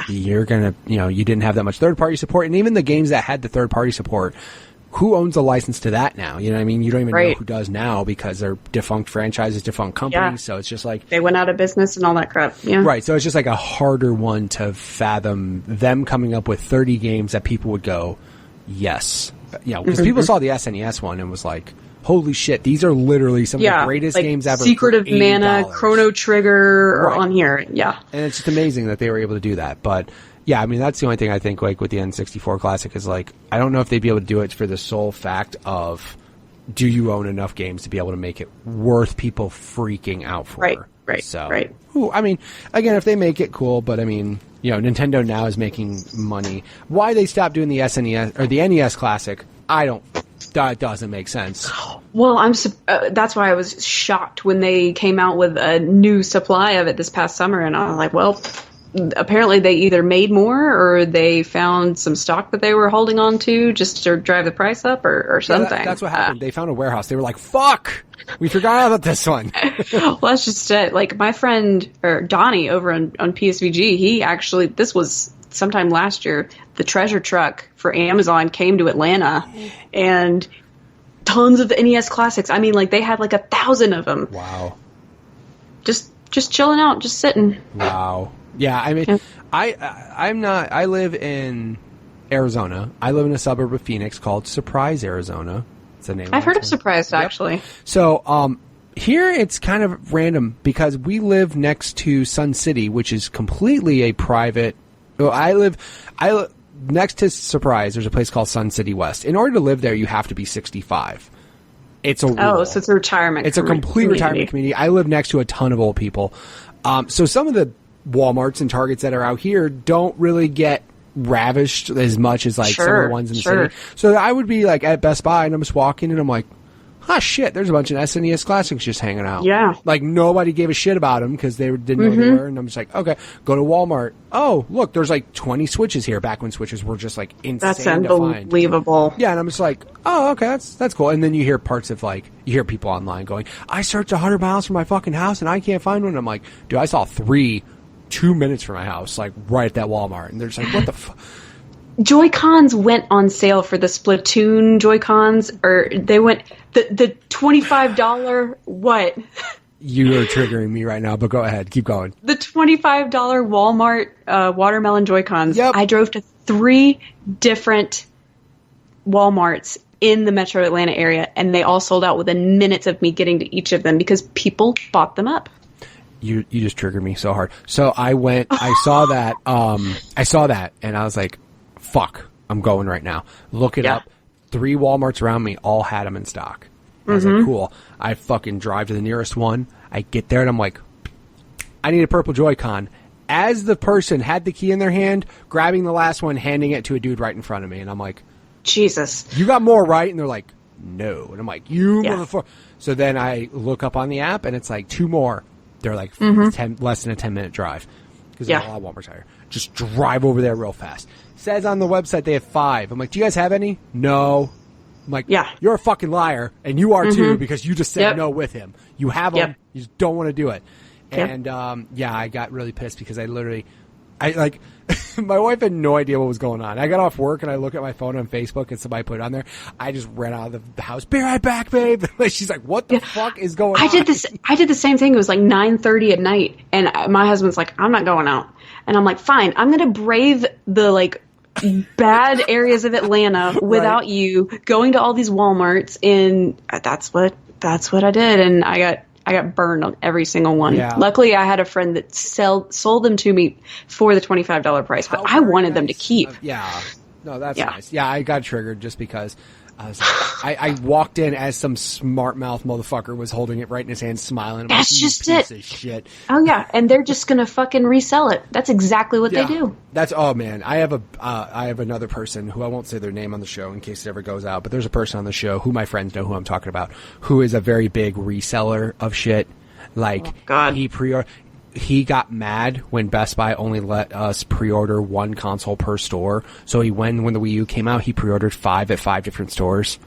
you're gonna, you know, you didn't have that much third party support, and even the games that had the third party support, who owns the license to that now? You know what I mean? You don't even know who does now because they're defunct franchises, defunct companies. So it's just like they went out of business and all that crap. Yeah, right. So it's just like a harder one to fathom them coming up with 30 games that people would go, yes. You know, because people saw the SNES one and was like, holy shit, these are literally some of the greatest games ever. Secret of Mana, Chrono Trigger are on here. Yeah. And it's just amazing that they were able to do that. But yeah, I mean, that's the only thing I think, like, with the N64 Classic is like, I don't know if they'd be able to do it for the sole fact of do you own enough games to be able to make it worth people freaking out for? Right. I mean, again, if they make it, cool. But I mean, Nintendo now is making money. Why they stopped doing the SNES or the NES Classic, that doesn't make sense. Well, that's why I was shocked when they came out with a new supply of it this past summer, and I was like, well, apparently they either made more or they found some stock that they were holding on to just to drive the price up or something. Yeah, that's what happened. They found a warehouse. They were like, fuck, we forgot about this one. Well, that's just it. Like my friend, or Donnie over on PSVG, he actually, this was sometime last year, the treasure truck for Amazon came to Atlanta and tons of the NES classics. I mean, like they had like 1,000 of them. Wow. Just chilling out, just sitting. Wow. Yeah, I mean, I live in Arizona. I live in a suburb of Phoenix called Surprise, Arizona. It's the name. I've heard of Surprise, actually. So, here it's kind of random because we live next to Sun City, which is completely a private. Well, I live next to Surprise. There's a place called Sun City West. In order to live there, you have to be 65. It's a rule. Oh, so it's a retirement. It's a complete retirement community. I live next to a ton of old people. So some of the Walmarts and Targets that are out here don't really get ravished as much as like some of the ones in the city. So I would be like at Best Buy and I'm just walking and I'm like, oh shit, there's a bunch of SNES classics just hanging out. Yeah. Like nobody gave a shit about them because they didn't know what they were. And I'm just like, okay, go to Walmart. Oh, look, there's like 20 Switches here back when Switches were just like insane That's to find. unbelievable. Yeah, and I'm just like, oh, okay, that's cool. And then you hear parts of like, you hear people online going, I searched 100 miles from my fucking house and I can't find one. I'm like, dude, I saw 2 minutes from my house, like right at that Walmart. And they're just like, what the fuck? Joy-Cons went on sale for the Splatoon Joy-Cons, or they went, the $25, what? You are triggering me right now, but go ahead. Keep going. The $25 Walmart watermelon Joy-Cons. Yep. I drove to 3 different Walmarts in the metro Atlanta area, and they all sold out within minutes of me getting to each of them because people bought them up. You just triggered me so hard. So I went, I saw that, and I was like, fuck, I'm going right now. Look it up. 3 Walmarts around me all had them in stock. I was like, cool. I fucking drive to the nearest one. I get there and I'm like, I need a purple Joy-Con. As the person had the key in their hand, grabbing the last one, handing it to a dude right in front of me. And I'm like, Jesus. You got more, right? And they're like, no. And I'm like, you motherfucker. So then I look up on the app and it's like 2 more. They're like less than a 10-minute drive. Because there's a lot of Walmarts out here. Just drive over there real fast. Says on the website they have 5. I'm like, do you guys have any? No. I'm like, you're a fucking liar, and you are too, because you just said no with him. You have them, you just don't want to do it. And, I got really pissed because I my wife had no idea what was going on. I got off work, and I look at my phone on Facebook, and somebody put it on there. I just ran out of the house. Be right back, babe. She's like, what the fuck is going on? I did the same thing. It was like 9:30 at night, and my husband's like, I'm not going out. And I'm like, fine, I'm going to brave the, like, bad areas of Atlanta without you going to all these Walmarts, and that's what I did, and I got burned on every single one. Yeah. Luckily, I had a friend that sold them to me for the $25 price, but I wanted them to keep. No, that's nice. Yeah, I got triggered just because I was like, I walked in as some smart mouth motherfucker was holding it right in his hand, smiling. That's just piece of shit. Oh yeah, and they're just gonna fucking resell it. That's exactly what they do. Oh man, I have another person who I won't say their name on the show in case it ever goes out, but there's a person on the show who my friends know who I'm talking about, who is a very big reseller of shit. Like, he got mad when Best Buy only let us pre-order 1 console per store. So when the Wii U came out, he pre-ordered 5 at 5 different stores.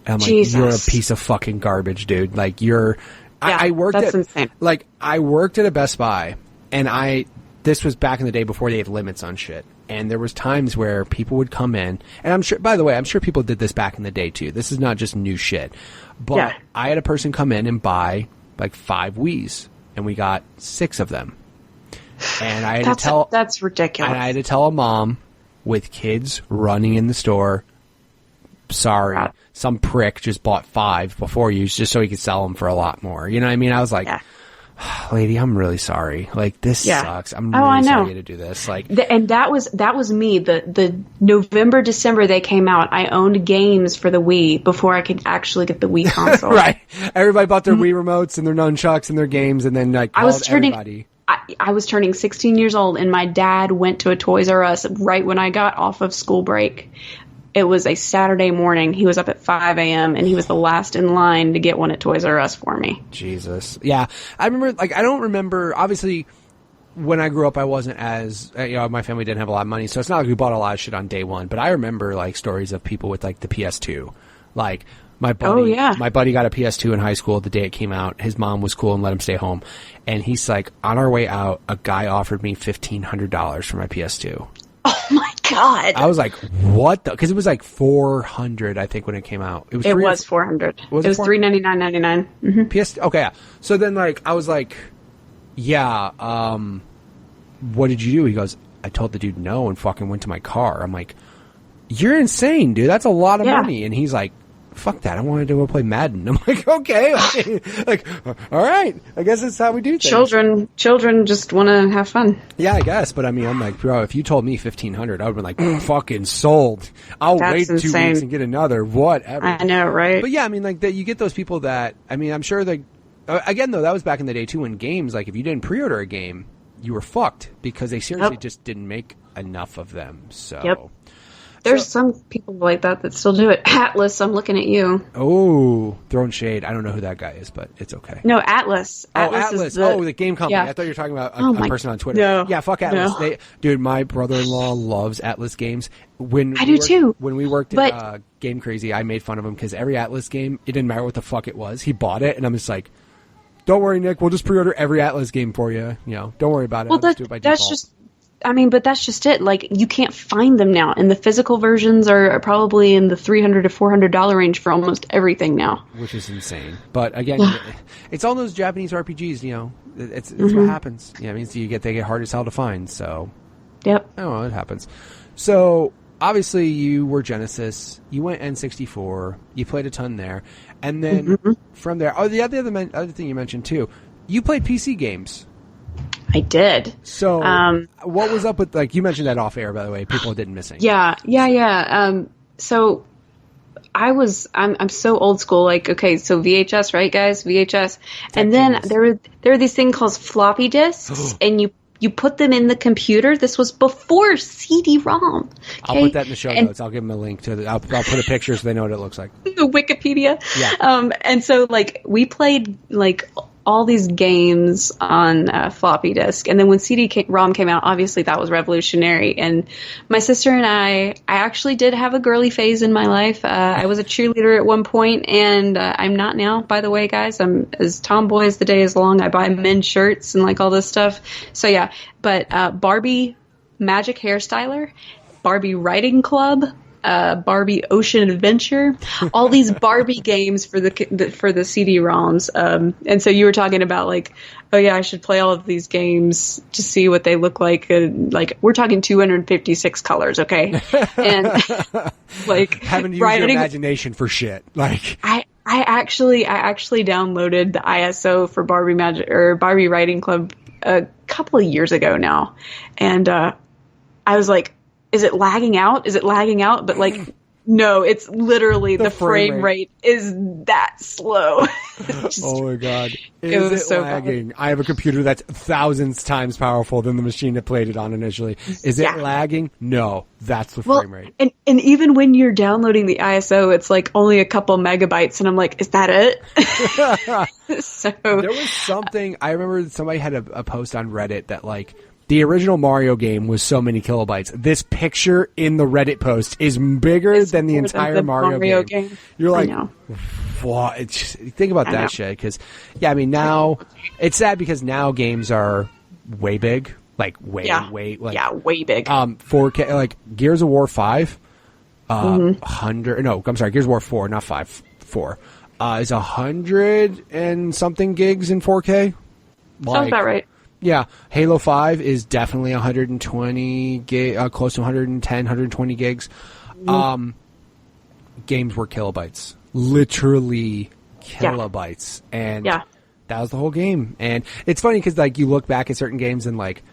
And I'm like, you're a piece of fucking garbage, dude. Like, I worked insane. Like, I worked at a Best Buy, and this was back in the day before they had limits on shit. And there was times where people would come in, and I'm sure people did this back in the day too. This is not just new shit. But I had a person come in and buy like 5 Wiis. And we got 6 of them. And I had that's ridiculous. And I had to tell a mom with kids running in the store, sorry, some prick just bought 5 before you just so he could sell them for a lot more. You know what I mean? I was like, lady, I'm really sorry. Like, this sucks. I'm I really know. sorry to do this. Like, And that was me. The November, December they came out, I owned games for the Wii before I could actually get the Wii console. right. Everybody bought their Wii remotes and their nunchucks and their games, and then like called everybody. I was turning 16 years old, and my dad went to a Toys R Us right when I got off of school break. It was a Saturday morning. He was up at 5 a.m., and he was the last in line to get one at Toys R Us for me. Jesus. Yeah. I remember, like, I don't remember, obviously, when I grew up, I wasn't as, my family didn't have a lot of money, so it's not like we bought a lot of shit on day one, but I remember, like, stories of people with, like, the PS2. Like, my buddy got a PS2 in high school the day it came out. His mom was cool and let him stay home. And he's like, on our way out, a guy offered me $1,500 for my PS2. Oh my God. I was like, what the? Because it was like $400, I think, when it came out. It was $400. It was $399.99. Mm-hmm. PS. Okay, yeah. So then, like, I was like, yeah. What did you do? He goes, I told the dude no and fucking went to my car. I'm like, you're insane, dude. That's a lot of money. And he's like, fuck that. I wanted to go play Madden. I'm like, okay. Like, all right. I guess that's how we do things. Children just want to have fun. Yeah, I guess. But I mean, I'm like, bro, if you told me $1,500, I would have been like, fucking sold. I'll wait 2 weeks and get another. Whatever. I know, right? But yeah, I mean, like, that you get those people that, I mean, I'm sure that, again, though, that was back in the day, too, when games, like, if you didn't pre-order a game, you were fucked because they seriously just didn't make enough of them. So. Yep. There's some people like that still do it. Atlas, I'm looking at you. Oh, throwing shade. I don't know who that guy is, but it's okay. No, Atlas. Atlas. The game company. Yeah. I thought you were talking about a person on Twitter. No. Yeah, fuck Atlas. No. Dude, my brother-in-law loves Atlas games. I do too. When we worked at Game Crazy, I made fun of him because every Atlas game, it didn't matter what the fuck it was. He bought it, and I'm just like, don't worry, Nick. We'll just pre-order every Atlas game for you. You know, don't worry about it. Well, I'll just do it by default. But that's just it. Like, you can't find them now. And the physical versions are probably in the $300 to $400 range for almost everything now. Which is insane. But again, it's all those Japanese RPGs, you know. It's what happens. Yeah, it means they get hard as hell to find. So, yep. I don't know, it happens. So, obviously, you were Genesis. You went N64. You played a ton there. And then from there, the other thing you mentioned, too, you played PC games. I did. So, what was up with, like, you mentioned that off air, by the way, people didn't missing. Yeah. So I'm so old school. Like, okay, so VHS, right, guys? VHS. And then there were these things called floppy disks, and you put them in the computer. This was before CD-ROM. Okay? I'll put that in the show notes. I'll give them a link to I'll put a picture so they know what it looks like. The Wikipedia. Yeah. And so, like, we played, like, all these games on floppy disk. And then when CD-ROM came out, obviously that was revolutionary. And my sister and I actually did have a girly phase in my life. I was a cheerleader at one point, and I'm not now, by the way, guys. I'm as tomboy as the day is long. I buy men's shirts and, like, all this stuff. So, yeah. But Barbie Magic Hairstyler, Barbie Writing Club, Barbie Ocean Adventure, all these Barbie games for the CD-ROMs. And so you were talking about, like, oh yeah, I should play all of these games to see what they look like. Like, we're talking 256 colors, okay? And like, having to use your imagination for shit. Like, I actually downloaded the ISO for Barbie Barbie Writing Club a couple of years ago now, and I was like, is it lagging out? But, like, no, it's literally the frame rate is that slow. Oh my God. Is it so lagging? bad. I have a computer that's thousands times powerful than the machine that played it on initially. Is it lagging? No, that's the frame rate. And even when you're downloading the ISO, it's like only a couple megabytes, and I'm like, is that it? So there was something, I remember somebody had a post on Reddit that, like, the original Mario game was so many kilobytes. This picture in the Reddit post is bigger than the entire Mario game. You're like, what? Think about that shit. Because, yeah, I mean, now it's sad because now games are way big, like way big. 4K, like Gears of War 5, 100. No, I'm sorry, Gears of War 4, not 5, 4. Is 100 and something gigs in 4K. Sounds about right. Yeah, Halo 5 is definitely 120 gig, close to 110, 120 gigs. Games were kilobytes, literally kilobytes, and that was the whole game. And it's funny because like you look back at certain games and like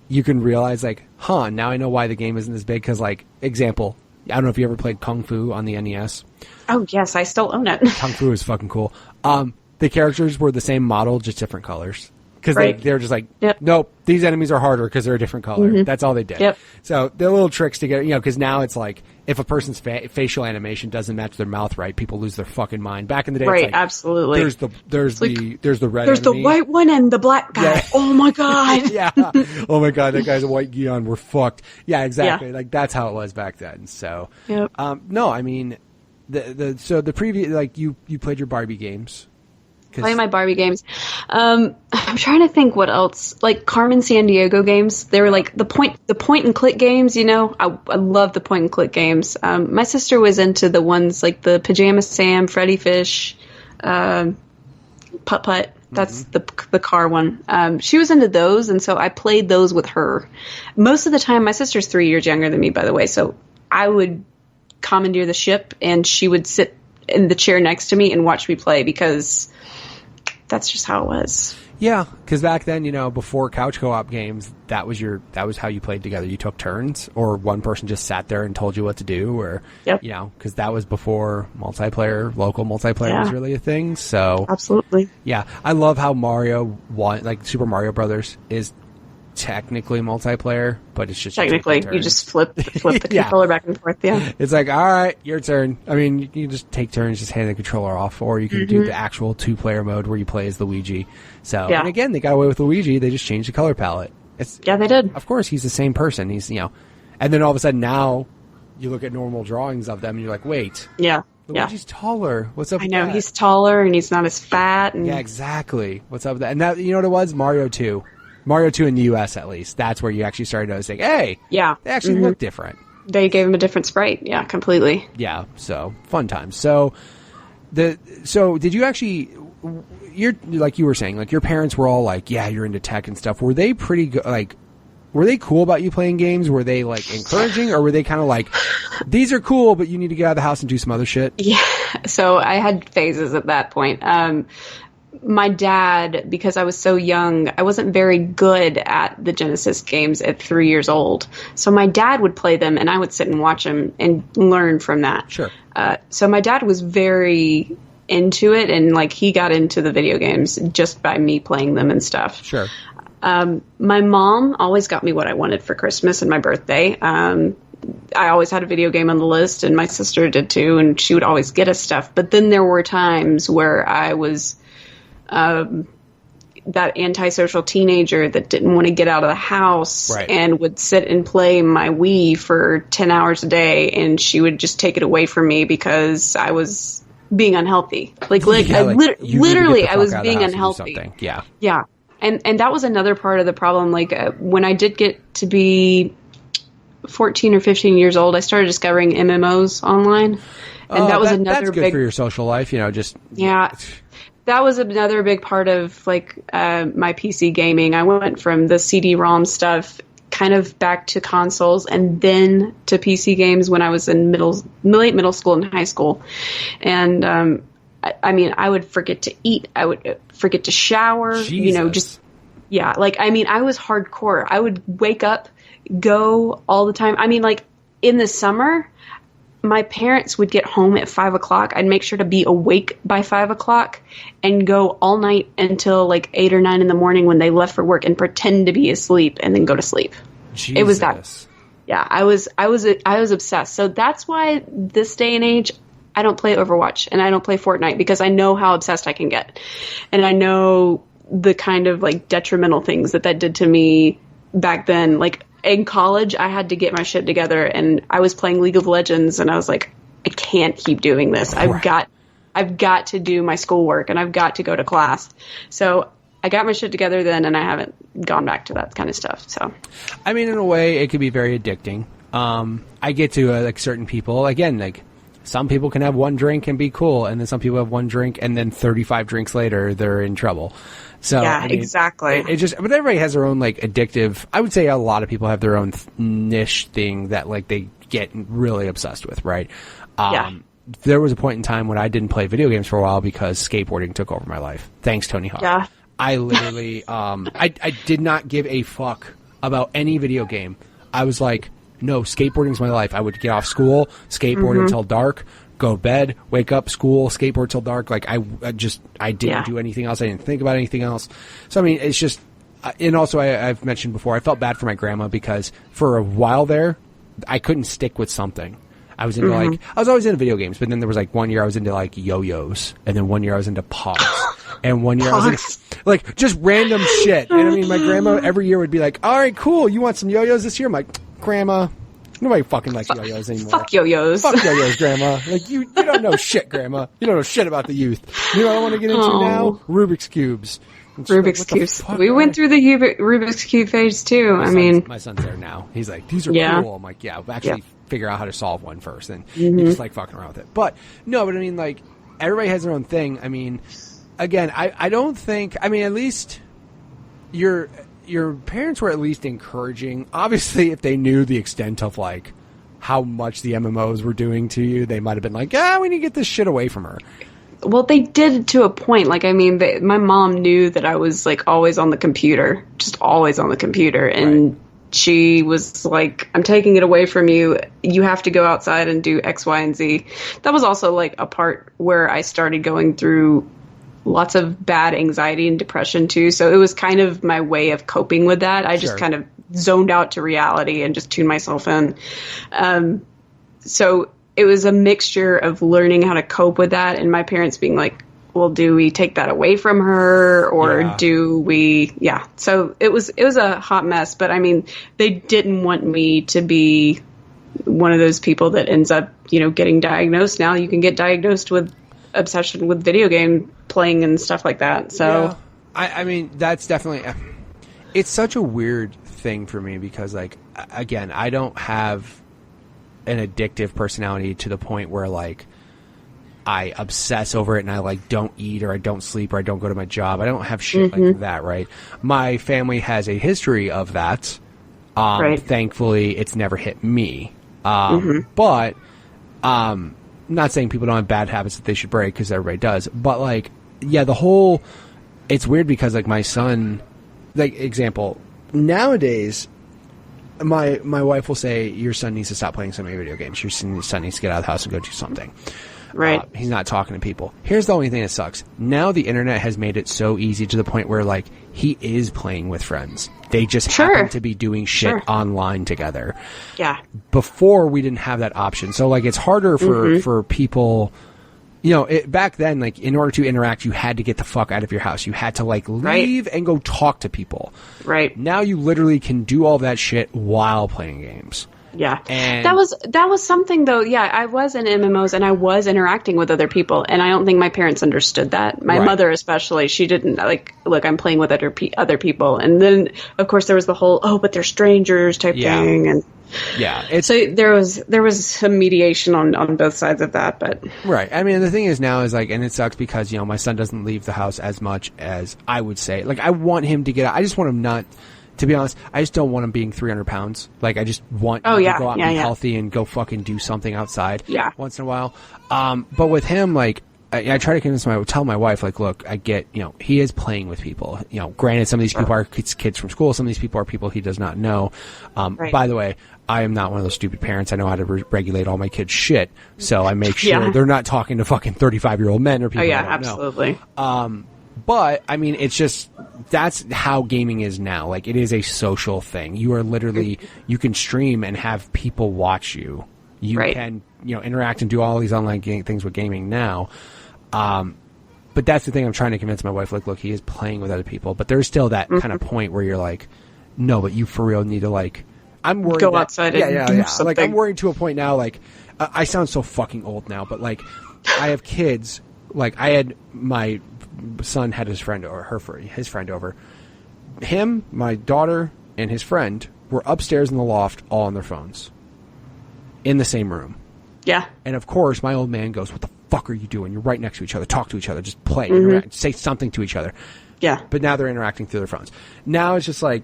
you can realize like, now I know why the game isn't as big. Because like example, I don't know if you ever played Kung Fu on the NES. Oh yes, I still own it. Kung Fu is fucking cool. The characters were the same model, just different colors. Because they were just like, nope, these enemies are harder because they're a different color. Mm-hmm. That's all they did. Yep. So they're little tricks to get, because now it's like, if a person's facial animation doesn't match their mouth right, people lose their fucking mind. Back in the day, it's like, absolutely. There's the red There's enemy. the white one and the black guy. Yeah. Oh my god. Yeah. Oh my god, that guy's a white Gion. We're fucked. Yeah, exactly. Yeah. Like that's how it was back then. So, no, I mean, the previous, like you played your Barbie games. Play my Barbie games. I'm trying to think what else. Like Carmen Sandiego games. They were like the point and click games. I love the point and click games. My sister was into the ones like the Pajama Sam, Freddy Fish, Putt Putt. That's the car one. She was into those, and so I played those with her. Most of the time, my sister's 3 years younger than me, by the way. So I would commandeer the ship, and she would sit in the chair next to me and watch me play because that's just how it was. Yeah, because back then, before couch co-op games, that was how you played together. You took turns, or one person just sat there and told you what to do, or because that was before local multiplayer was really a thing. So absolutely, yeah, I love how Mario like Super Mario Brothers is technically multiplayer, but it's just technically you just flip the controller back and forth. Yeah, it's like, all right, your turn. I mean, you can just take turns, just hand the controller off, or you can do the actual 2-player mode where you play as Luigi. So, and again, they got away with Luigi. They just changed the color palette. They did. Of course, he's the same person. He's and then all of a sudden now you look at normal drawings of them and you're like, wait, Luigi's taller. What's up? I know he's taller and he's not as fat. And yeah, exactly. What's up with that? And that, what it was? Mario 2 in the U.S. at least. That's where you actually started noticing, hey, they actually look different. They gave him a different sprite. Yeah, completely. Yeah, so fun times. So did you actually, like you were saying, like your parents were all like, yeah, you're into tech and stuff. Were they pretty good? Like, were they cool about you playing games? Were they like encouraging, or were they kind of like, these are cool, but you need to get out of the house and do some other shit? Yeah. So I had phases at that point. My dad, because I was so young, I wasn't very good at the Genesis games at 3 years old. So my dad would play them, and I would sit and watch them and learn from that. Sure. So my dad was very into it, and like he got into the video games just by me playing them and stuff. Sure. My mom always got me what I wanted for Christmas and my birthday. I always had a video game on the list, and my sister did too, and she would always get us stuff. But then there were times where I was that antisocial teenager that didn't want to get out of the house and would sit and play my Wii for 10 hours a day, and she would just take it away from me because I was being unhealthy. Literally, I was being unhealthy. Yeah. Yeah. And that was another part of the problem. Like when I did get to be 14 or 15 years old, I started discovering MMOs online. And that was another that's good for your social life, Yeah. That was another big part of like my PC gaming. I went from the CD-ROM stuff kind of back to consoles and then to PC games when I was in late middle school and high school. And I would forget to eat. I would forget to shower. Jesus. I was hardcore. I would wake up, go all the time. I mean, like in the summer, my parents would get home at 5 o'clock. I'd make sure to be awake by 5 o'clock and go all night until like 8 or 9 in the morning when they left for work and pretend to be asleep and then go to sleep. Jesus. It was that. Yeah, I was obsessed. So that's why this day and age, I don't play Overwatch and I don't play Fortnite because I know how obsessed I can get. And I know the kind of like detrimental things that did to me back then. Like, in college, I had to get my shit together, and I was playing League of Legends, and I was like, I can't keep doing this. I've got to do my schoolwork, and I've got to go to class. So I got my shit together then, and I haven't gone back to that kind of stuff. So, I mean, in a way, it could be very addicting. I get to like certain people again, like some people can have one drink and be cool, and then some people have one drink, and then 35 drinks later, they're in trouble. So yeah, exactly. But everybody has their own like addictive. I would say a lot of people have their own niche thing that like they get really obsessed with, right? there was a point in time when I didn't play video games for a while because skateboarding took over my life. Thanks, Tony Hawk. Yeah. I literally, I did not give a fuck about any video game. I was like, no, skateboarding's my life. I would get off school, skateboard until dark, go to bed, wake up, school, skateboard till dark. Like, I didn't do anything else. I didn't think about anything else. So, I mean, it's just, and also I've mentioned before, I felt bad for my grandma because for a while there, I couldn't stick with something. I was into I was always into video games, but then there was like 1 year I was into like yo-yos, and then 1 year I was into Pogs, and 1 year I was into like just random shit. And I mean, my grandma every year would be like, "All right, cool, you want some yo-yos this year?" I'm like, "Grandma, nobody fucking likes yo-yos anymore. Fuck yo-yos. Fuck yo-yos, Grandma. Like you don't know shit, Grandma. You don't know shit about the youth. You know what I want to get into now? Rubik's cubes." Rubik's Cubes. We went through the Rubik's Cube phase too. My son's there now. He's like, these are cool. I'm like, yeah, we'll actually figure out how to solve one first. And you just like fucking around with it. But I mean, like, everybody has their own thing. I mean, again, I don't think, I mean, at least your parents were at least encouraging. Obviously, if they knew the extent of like how much the MMOs were doing to you, they might have been like, we need to get this shit away from her. Well, they did to a point. Like, I mean, my mom knew that I was, like, always on the computer. Just always on the computer. And she was like, I'm taking it away from you. You have to go outside and do X, Y, and Z. That was also, like, a part where I started going through lots of bad anxiety and depression, too. So it was kind of my way of coping with that. I just kind of zoned out to reality and just tuned myself in. So it was a mixture of learning how to cope with that and my parents being like, well, do we take that away from her or do we? Yeah. So it was a hot mess, but I mean, they didn't want me to be one of those people that ends up, getting diagnosed. Now you can get diagnosed with obsession with video game playing and stuff like that. So I mean, that's definitely, it's such a weird thing for me because like, again, I don't have an addictive personality to the point where like I obsess over it and I like don't eat or I don't sleep or I don't go to my job. I don't have shit like that, right? My family has a history of that. Thankfully, it's never hit me. But not saying people don't have bad habits that they should break because everybody does. But like, yeah, it's weird because like my son, like example, nowadays, my wife will say, your son needs to stop playing so many video games. Your son needs to get out of the house and go do something. Right. He's not talking to people. Here's the only thing that sucks. Now the internet has made it so easy to the point where, like, he is playing with friends. They just happen to be doing shit online together. Yeah. Before, we didn't have that option. So, like, it's harder for people... back then, like, in order to interact, you had to get the fuck out of your house. You had to, like, leave and go talk to people. Right. Now you literally can do all that shit while playing games. Yeah. And that was something, though. Yeah, I was in MMOs and I was interacting with other people, and I don't think my parents understood that. My mother especially, she didn't, like, look, I'm playing with other people. And then, of course, there was the whole, but they're strangers type thing. And so there was some mediation on both sides of that, but right. I mean, the thing is now is like, and it sucks because my son doesn't leave the house as much as I would say. Like, I want him to get out. I just want him not. To be honest, I just don't want him being 300 pounds. Like, I just want him to go out and be healthy and go fucking do something outside once in a while. But with him, like, I try to tell my wife, like, look, I get, he is playing with people. Granted, some of these people are kids from school. Some of these people are people he does not know. By the way, I am not one of those stupid parents. I know how to regulate all my kids' shit. So I make sure they're not talking to fucking 35-year-old men or people I don't absolutely. know. But, I mean, it's just, that's how gaming is now. Like, it is a social thing. You are literally, you can stream and have people watch you. You can, interact and do all these online things with gaming now. But that's the thing I'm trying to convince my wife, like, look, he is playing with other people. But there's still that kind of point where you're like, no, but you for real need to, like, I'm worried. Go outside and do something. Like, I'm worried to a point now, like, I sound so fucking old now, but, like, I have kids. Like, I had my son had his friend over. Him, my daughter, and his friend were upstairs in the loft all on their phones. In the same room. Yeah. And of course, my old man goes, what the fuck are you doing? You're right next to each other. Talk to each other. Just play. Interact, say something to each other. Yeah. But now they're interacting through their phones. Now it's just like,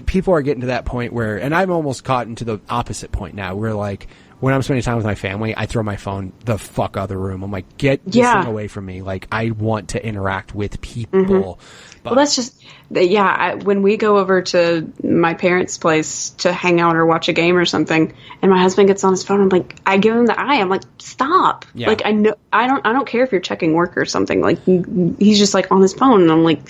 people are getting to that point where, and I'm almost caught into the opposite point now, where like, when I'm spending time with my family, I throw my phone the fuck out of the room. I'm like, get this thing away from me. Like, I want to interact with people. But, well, that's just, when we go over to my parents' place to hang out or watch a game or something, and my husband gets on his phone, I'm like, I give him the eye. I'm like, stop. Yeah. Like, I know, I don't care if you're checking work or something. Like, he's just like on his phone, and I'm like,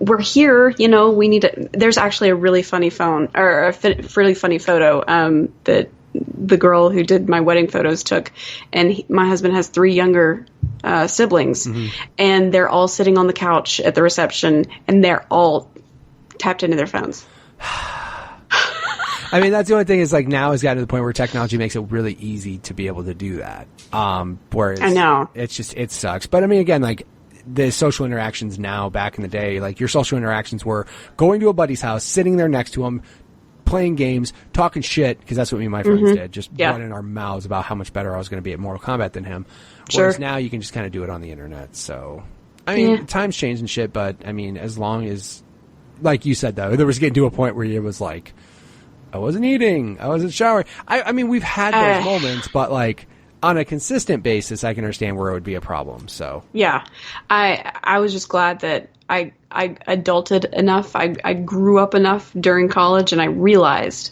we're here, we need to. There's actually a really funny really funny photo that the girl who did my wedding photos took, and my husband has 3 younger siblings, and they're all sitting on the couch at the reception, and they're all tapped into their phones. I mean, that's the only thing is, like, now it's gotten to the point where technology makes it really easy to be able to do that. Whereas I know. it sucks. But I mean, again, like, the social interactions now, back in the day, like, your social interactions were going to a buddy's house, sitting there next to him, playing games, talking shit, because that's what me and my friends did, just running our mouths about how much better I was going to be at Mortal Kombat than him. Whereas now you can just kind of do it on the internet. So, I mean, times change and shit, but, I mean, as long as, like you said, though, there was getting to a point where it was like, I wasn't eating, I wasn't showering. I mean, we've had those moments, but, like, on a consistent basis, I can understand where it would be a problem. So yeah, I was just glad that I adulted enough. I grew up enough during college, and I realized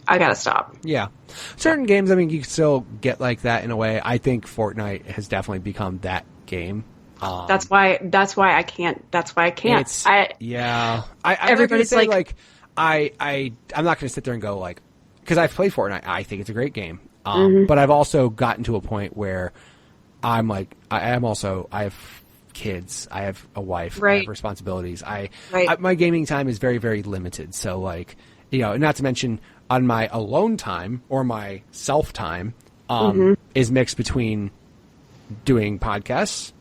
I gotta stop. Yeah, certain games, I mean, you can still get like that in a way. I think Fortnite has definitely become that game. That's why I can't. Everybody's like, I'm not going to sit there and go like, because I've played Fortnite. I think it's a great game. But I've also gotten to a point where I'm like, I have kids, I have a wife, I have responsibilities. My gaming time is very, very limited. So, like, not to mention on my alone time or my self time, is mixed between doing podcasts,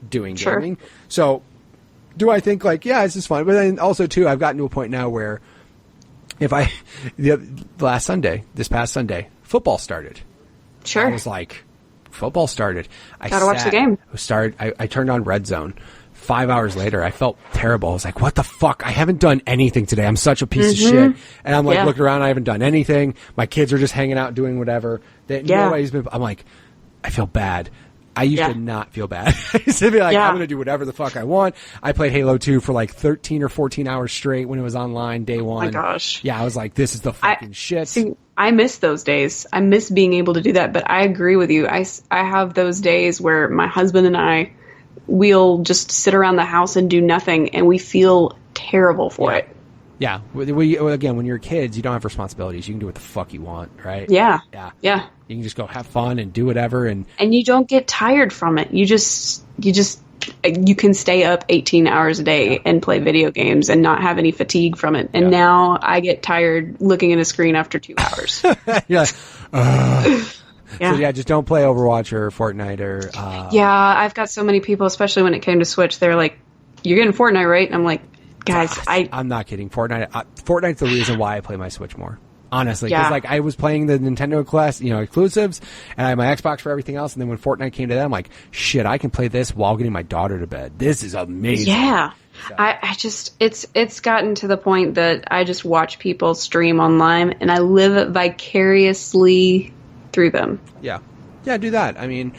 doing gaming. So do I think like, yeah, this is fun. But then also too, I've gotten to a point now where this past Sunday, football started. Sure. I was like, football started. Gotta watch the game. I turned on Red Zone. 5 hours later, I felt terrible. I was like, what the fuck? I haven't done anything today. I'm such a piece of shit. And I'm like, looking around, I haven't done anything. My kids are just hanging out doing whatever. I'm like, I feel bad. I used to not feel bad. I used to be like, I'm going to do whatever the fuck I want. I played Halo 2 for like 13 or 14 hours straight when it was online day one. Oh my gosh. Yeah, I was like, this is the fucking shit. See, I miss those days. I miss being able to do that. But I agree with you. I have those days where my husband and we'll just sit around the house and do nothing, and we feel terrible for it. Yeah. Again, when you're kids, you don't have responsibilities. You can do what the fuck you want, right? Yeah. You can just go have fun and do whatever, and you don't get tired from it. You can stay up 18 hours a day and play video games and not have any fatigue from it. And now I get tired looking at a screen after 2 hours. So just don't play Overwatch or Fortnite or. I've got so many people, especially when it came to Switch. They're like, "You're getting Fortnite, right?" And I'm like, "Guys, I'm not kidding. Fortnite's the reason why I play my Switch more." Honestly, because like I was playing the Nintendo exclusives, and I had my Xbox for everything else. And then when Fortnite came to that, I'm like, shit, I can play this while getting my daughter to bed. This is amazing. Yeah, so. I just it's gotten to the point that I just watch people stream online, and I live vicariously through them. Yeah, do that. I mean,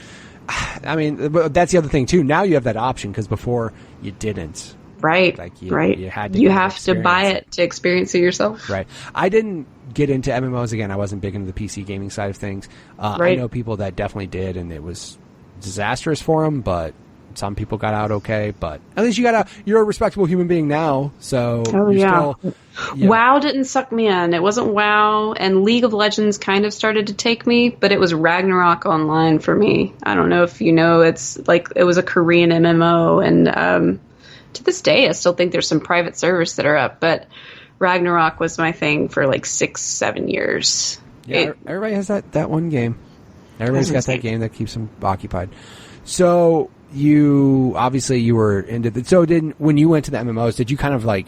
that's the other thing too. Now you have that option because before you didn't. Right. Like you have to buy it to experience it yourself. Right. I didn't get into MMOs again. I wasn't big into the PC gaming side of things. I know people that definitely did, and it was disastrous for them, but some people got out okay. But at least you're a respectable human being now, so still. WoW didn't suck me in. It wasn't WoW, and League of Legends kind of started to take me, but it was Ragnarok Online for me. I don't know if you know, it was a Korean MMO, and to this day, I still think there's some private servers that are up, but Ragnarok was my thing for like 6-7 years. Yeah, everybody has that one game. Everybody's got that game that keeps them occupied. So you were into when you went to the MMOs, did you kind of like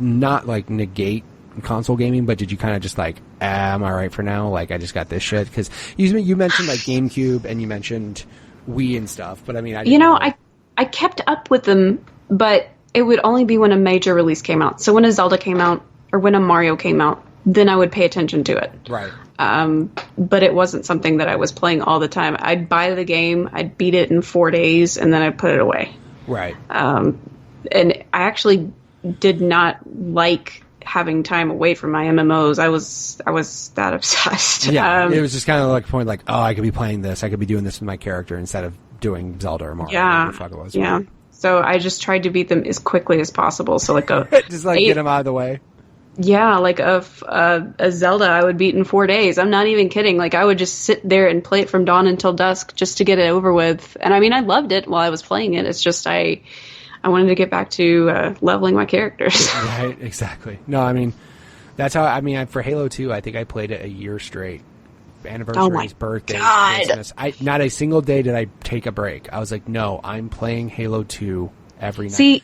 not like negate console gaming, but did you kind of just like, am I right for now? Like I just got this shit? Because you mentioned like GameCube and you mentioned Wii and stuff, but I mean, I kept up with them. But it would only be when a major release came out. So when a Zelda came out or when a Mario came out, then I would pay attention to it. Right. But it wasn't something that I was playing all the time. I'd buy the game, I'd beat it in 4 days, and then I'd put it away. Right. And I actually did not like having time away from my MMOs. I was that obsessed. Yeah, it was just kind of like a point like, oh, I could be playing this, I could be doing this with my character instead of doing Zelda or Mario. Yeah, whatever the fuck it was. Yeah. So I just tried to beat them as quickly as possible. So like just like get them out of the way. Yeah, like a Zelda I would beat in 4 days. I'm not even kidding. Like I would just sit there and play it from dawn until dusk just to get it over with. And I mean, I loved it while I was playing it. It's just I wanted to get back to leveling my characters. Right, exactly. No, I mean, that's how, I mean, for Halo 2, I think I played it a year straight. Anniversaries, birthdays, Christmas. Not a single day did I take a break. I was like, no, I'm playing Halo 2 every night. See,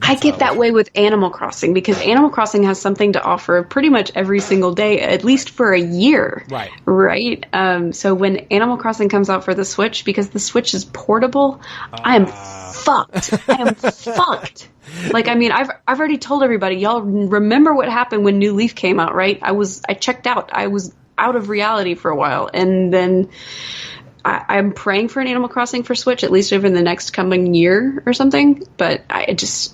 I get that way with Animal Crossing because Animal Crossing has something to offer pretty much every single day, at least for a year. Right. Right? So when Animal Crossing comes out for the Switch, because the Switch is portable, I am fucked. I am fucked. Like, I mean, I've already told everybody, y'all remember what happened when New Leaf came out, right? I checked out. I was out of reality for a while. And then I'm praying for an Animal Crossing for Switch, at least over the next coming year or something. But it's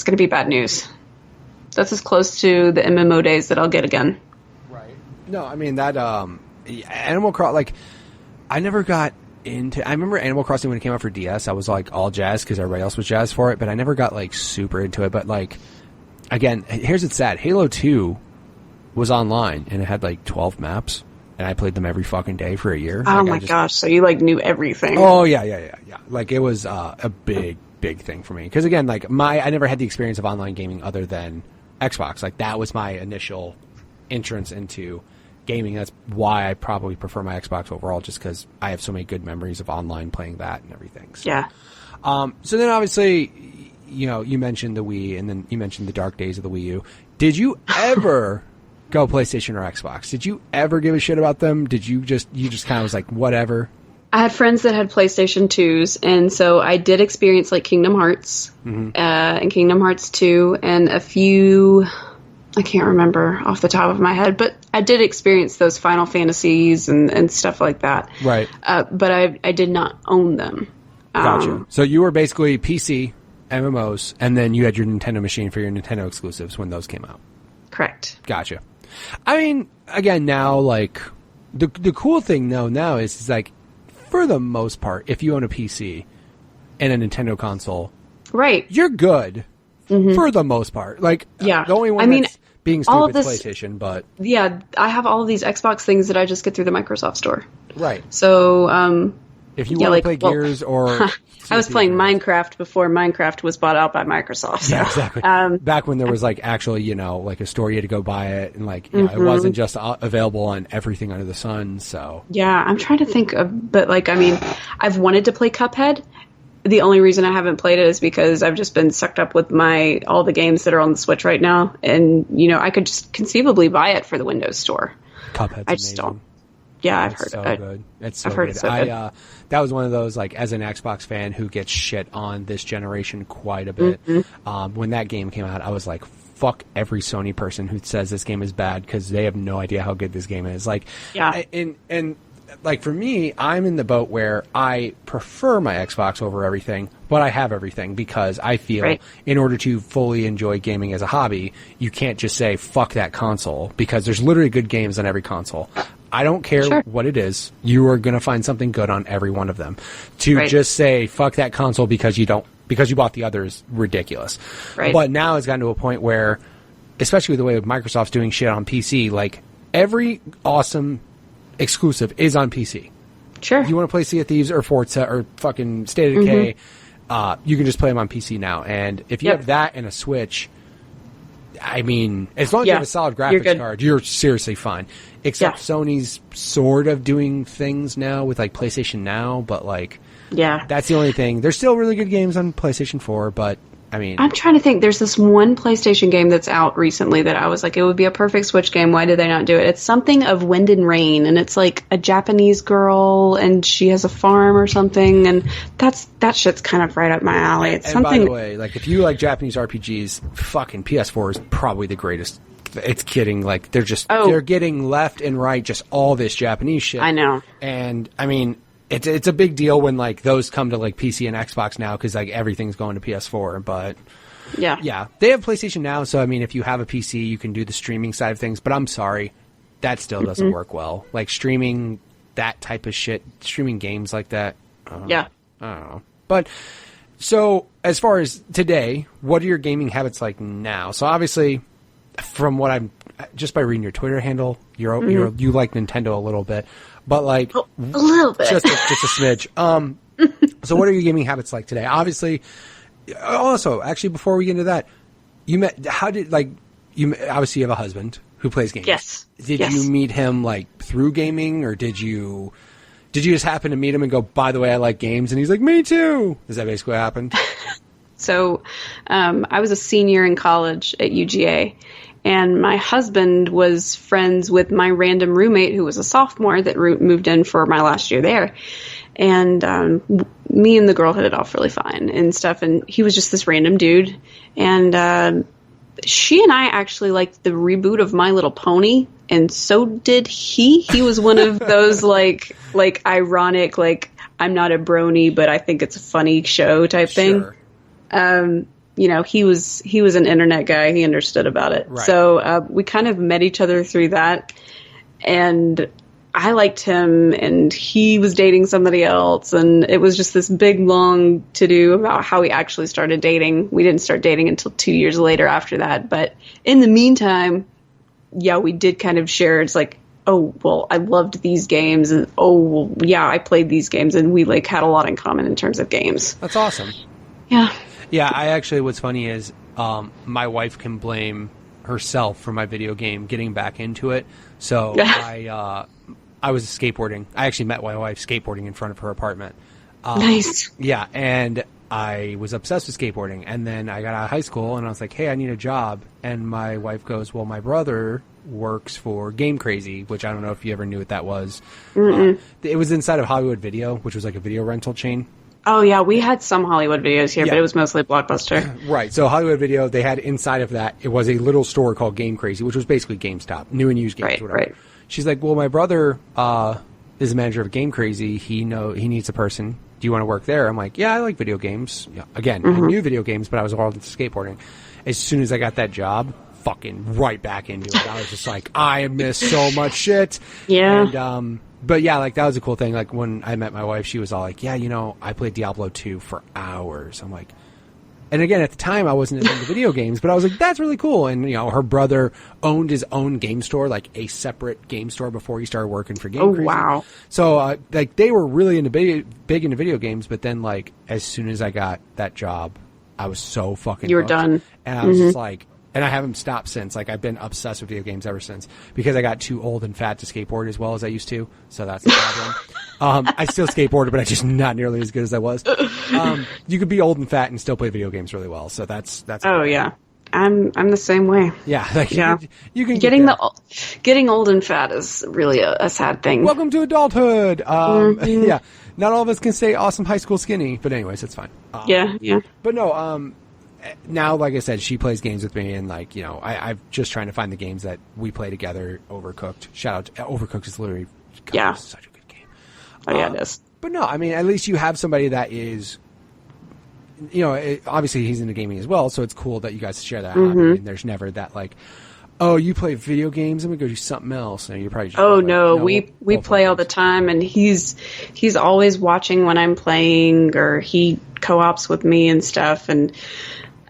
going to be bad news. That's as close to the MMO days that I'll get again. Right. No, I mean, that, Animal Crossing, like, I never got into, I remember Animal Crossing when it came out for DS, I was like all jazzed because everybody else was jazzed for it, but I never got like super into it. But like, again, here's what's sad. Halo 2 was online and it had like 12 maps and I played them every fucking day for a year. Oh my gosh. So you like knew everything. Oh yeah. Like it was a big thing for me. Cause again, like I never had the experience of online gaming other than Xbox. Like that was my initial entrance into gaming. That's why I probably prefer my Xbox overall, just because I have so many good memories of online playing that and everything. So. Yeah. So then obviously, you know, you mentioned the Wii and then you mentioned the dark days of the Wii U. Did you ever go PlayStation or Xbox? Did you ever give a shit about them? Did you just kind of was like, whatever? I had friends that had PlayStation 2s, and so I did experience like Kingdom Hearts and Kingdom Hearts 2 and a few, I can't remember off the top of my head, but I did experience those Final Fantasies and stuff like that. Right. But I did not own them. Gotcha. So you were basically PC, MMOs, and then you had your Nintendo machine for your Nintendo exclusives when those came out. Correct. Gotcha. I mean, again, now, like, the cool thing, though, now is like, for the most part, if you own a PC and a Nintendo console, right, you're good for the most part. Like, yeah. The only one that's being stupid is PlayStation, but... Yeah, I have all of these Xbox things that I just get through the Microsoft Store. Right. So, if you want to play Gears or... I was playing Minecraft before Minecraft was bought out by Microsoft. So. Yeah, exactly. Back when there was like actually, you know, like a store you had to go buy it, and like you know, it wasn't just available on everything under the sun. So yeah, I'm trying to think of, but like I mean, I've wanted to play Cuphead. The only reason I haven't played it is because I've just been sucked up with all the games that are on the Switch right now, and you know, I could just conceivably buy it for the Windows Store. Cuphead's I just amazing. don't. Yeah, I've heard so it. Good. It's so I've heard good. it's so good. That was one of those, like, as an Xbox fan who gets shit on this generation quite a bit. When that game came out, I was like, fuck every Sony person who says this game is bad because they have no idea how good this game is. Like, yeah. And like, for me, I'm in the boat where I prefer my Xbox over everything, but I have everything because I feel in order to fully enjoy gaming as a hobby, you can't just say, fuck that console, because there's literally good games on every console. I don't care what it is. You are going to find something good on every one of them. To just say, fuck that console because you bought the other is ridiculous. Right. But now it's gotten to a point where, especially with the way Microsoft's doing shit on PC, like, every awesome exclusive is on PC. Sure. If you want to play Sea of Thieves or Forza or fucking State of Decay, you can just play them on PC now. And if you have that and a Switch, I mean, as long as you have a solid graphics card, you're seriously fine. Except Sony's sort of doing things now with like PlayStation Now, but like, that's the only thing. There's still really good games on PlayStation 4, but I mean, I'm trying to think. There's this one PlayStation game that's out recently that I was like, it would be a perfect Switch game. Why did they not do it? It's something of Wind and Rain, and it's like a Japanese girl, and she has a farm or something, and that shit's kind of right up my alley. It's and something. By the way, like if you like Japanese RPGs, fucking PS4 is probably the greatest it's getting like they're getting left and right just all this Japanese shit. I know. And I mean, it's a big deal when like those come to like PC and Xbox now because like everything's going to PS4. But yeah, they have PlayStation now, so I mean, if you have a PC, you can do the streaming side of things. But I'm sorry, that still doesn't work well. Like streaming that type of shit, streaming games like that. I don't know. But so as far as today, what are your gaming habits like now? So obviously, from what I'm just by reading your Twitter handle, you like Nintendo a little bit, but like a little bit, just a smidge. So what are your gaming habits like today? Obviously, also actually before we get into that, obviously you have a husband who plays games. Yes. Did you meet him like through gaming, or did you just happen to meet him and go, by the way, I like games? And he's like, me too. Is that basically what happened? So I was a senior in college at UGA, and my husband was friends with my random roommate who was a sophomore that moved in for my last year there. And me and the girl hit it off really fine and stuff. And he was just this random dude. And she and I actually liked the reboot of My Little Pony, and so did he. He was one of those like ironic, like, I'm not a brony, but I think it's a funny show type thing. He was an internet guy. He understood about it. Right. So we kind of met each other through that, and I liked him, and he was dating somebody else, and it was just this big, long to-do about how we actually started dating. We didn't start dating until 2 years later after that, but in the meantime, yeah, we did kind of share. It's like, oh, well, I loved these games, and oh, well, yeah, I played these games, and we like had a lot in common in terms of games. That's awesome. Yeah. Yeah, what's funny is my wife can blame herself for my video game getting back into it. So I was skateboarding. I actually met my wife skateboarding in front of her apartment. Nice. Yeah, and I was obsessed with skateboarding. And then I got out of high school, and I was like, hey, I need a job. And my wife goes, well, my brother works for Game Crazy, which I don't know if you ever knew what that was. It was inside of Hollywood Video, which was like a video rental chain. Oh, yeah, we had some Hollywood Videos here, but it was mostly Blockbuster. Right, so Hollywood Video, they had inside of that, it was a little store called Game Crazy, which was basically GameStop, new and used games, whatever. Right. She's like, well, my brother is the manager of Game Crazy. He needs a person. Do you want to work there? I'm like, yeah, I like video games. Yeah, again, I knew video games, but I was all into skateboarding. As soon as I got that job, fucking right back into it. I was just like, I missed so much shit. Yeah. And, but yeah, like that was a cool thing. Like when I met my wife, she was all like, yeah, I played Diablo 2 for hours. I'm like, and again, at the time I wasn't into video games, but I was like, that's really cool. And her brother owned his own game store, like a separate game store before he started working for Game Crazy. Wow. So like they were really big into video games, but then like as soon as I got that job, I was so fucking You were hooked. done. And I was just like, and I haven't stopped since. Like, I've been obsessed with video games ever since. Because I got too old and fat to skateboard as well as I used to. So that's the problem. I still skateboarded, but I'm just not nearly as good as I was. You could be old and fat and still play video games really well. So that's Oh, yeah. I'm the same way. Yeah. Like, yeah. You can getting old and fat is really a sad thing. Welcome to adulthood. Yeah. Not all of us can stay awesome high school skinny. But anyways, it's fine. Yeah. But no, now, like I said, she plays games with me, and like I'm just trying to find the games that we play together. Overcooked, shout out! Overcooked is literally such a good game. Oh yeah, it is. But no, I mean, at least you have somebody that is, obviously he's into gaming as well, so it's cool that you guys share that. I mean, there's never that like, oh, you play video games, I'm gonna go do something else. And you're probably just we play all the time, and he's always watching when I'm playing, or he co-ops with me and stuff, and.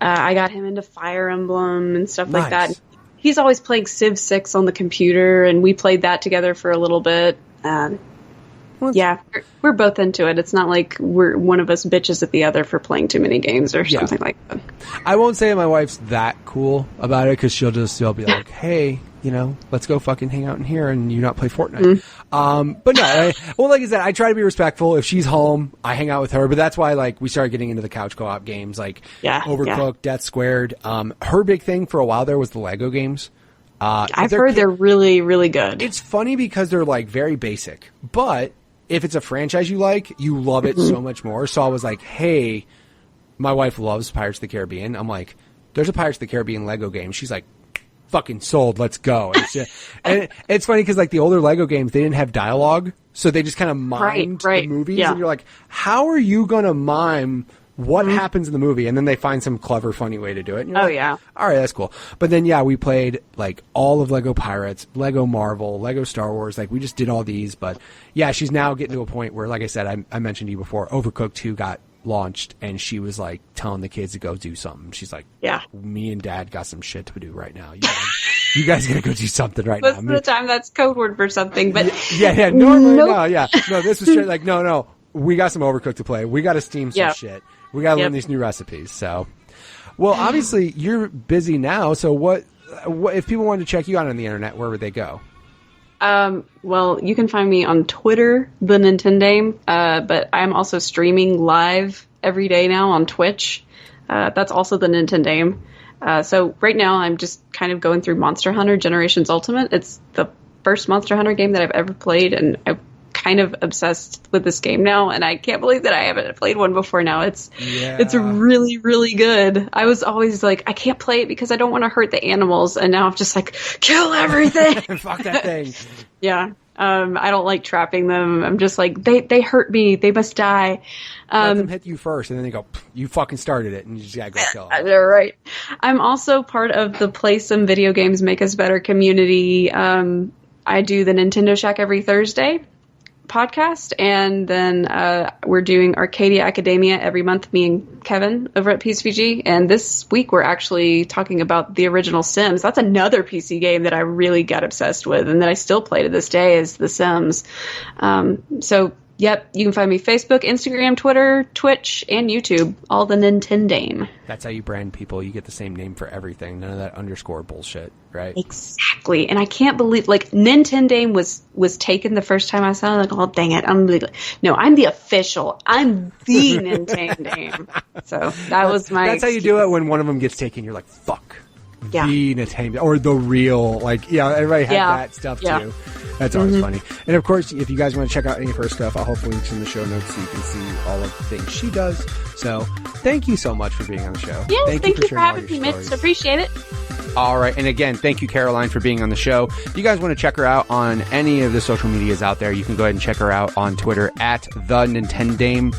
I got him into Fire Emblem and stuff like that. He's always playing Civ 6 on the computer, and we played that together for a little bit. Yeah, we're both into it. It's not like one of us bitches at the other for playing too many games or something like that. I won't say my wife's that cool about it, because she'll be like, hey, let's go fucking hang out in here and you not play Fortnite. But no, like I said, I try to be respectful. If she's home, I hang out with her. But that's why like we started getting into the couch co-op games, like Overcooked, Death Squared. Her big thing for a while there was the Lego games. I've heard they're really, really good. It's funny because they're like very basic, but if it's a franchise you like, you love it so much more. So I was like, hey, my wife loves Pirates of the Caribbean. I'm like, there's a Pirates of the Caribbean Lego game. She's like, fucking sold. Let's go. And it's funny because like the older Lego games, they didn't have dialogue. So they just kind of mimed the movies. Yeah. And you're like, how are you going to mime what happens in the movie? And then they find some clever, funny way to do it. And you're like, yeah. All right, that's cool. But then, we played like all of Lego Pirates, Lego Marvel, Lego Star Wars. Like we just did all these. But yeah, she's now getting to a point where, like I said, I mentioned to you before, Overcooked 2 got launched and she was like telling the kids to go do something. She's like, me and Dad got some shit to do right now. You guys gotta go do something right now. Most of the time that's code word for something, but normally no, this was straight like no, we got some Overcooked to play. We gotta steam some shit. We gotta learn these new recipes. So, well, obviously you're busy now. So what if people wanted to check you out on the internet? Where would they go? Well, you can find me on Twitter, the Nintendame, but I'm also streaming live every day now on Twitch. That's also the Nintendame. So right now I'm just kind of going through Monster Hunter Generations Ultimate. It's the first Monster Hunter game that I've ever played, and I'm kind of obsessed with this game now, and I can't believe that I haven't played one before now. It's really, really good. I was always like, I can't play it because I don't want to hurt the animals, and now I'm just like, kill everything! Fuck that thing. Yeah. I don't like trapping them. I'm just like, they hurt me. They must die. Let them hit you first, and then they go, you fucking started it, and you just gotta go kill them. They're right. I'm also part of the Play Some Video Games Make Us Better community. I do the Nintendo Shack every Thursday podcast, and then we're doing Arcadia Academia every month, me and Kevin over at PSVG, and this week we're actually talking about the original Sims. That's another PC game that I really got obsessed with and that I still play to this day is The Sims. So yep, you can find me Facebook, Instagram, Twitter, Twitch, and YouTube, all the Nintendame. That's how you brand people. You get the same name for everything. None of that underscore bullshit, right? Exactly. And I can't believe, like, Nintendame was taken the first time I saw it. Like, oh, dang it. No, I'm the official. I'm the Nintendame. So that was my That's how you do it when one of them gets taken. You're like, fuck. Yeah. The Nintendo, or the real, like, everybody had that stuff too. That's always funny. And of course, if you guys want to check out any of her stuff, I'll hopefully links in the show notes so you can see all of the things she does. So thank you so much for being on the show. Yes, thank you for having me, Mitch. Appreciate it. All right. And again, thank you, Caroline, for being on the show. If you guys want to check her out on any of the social medias out there, you can go ahead and check her out on Twitter at the Nintendame.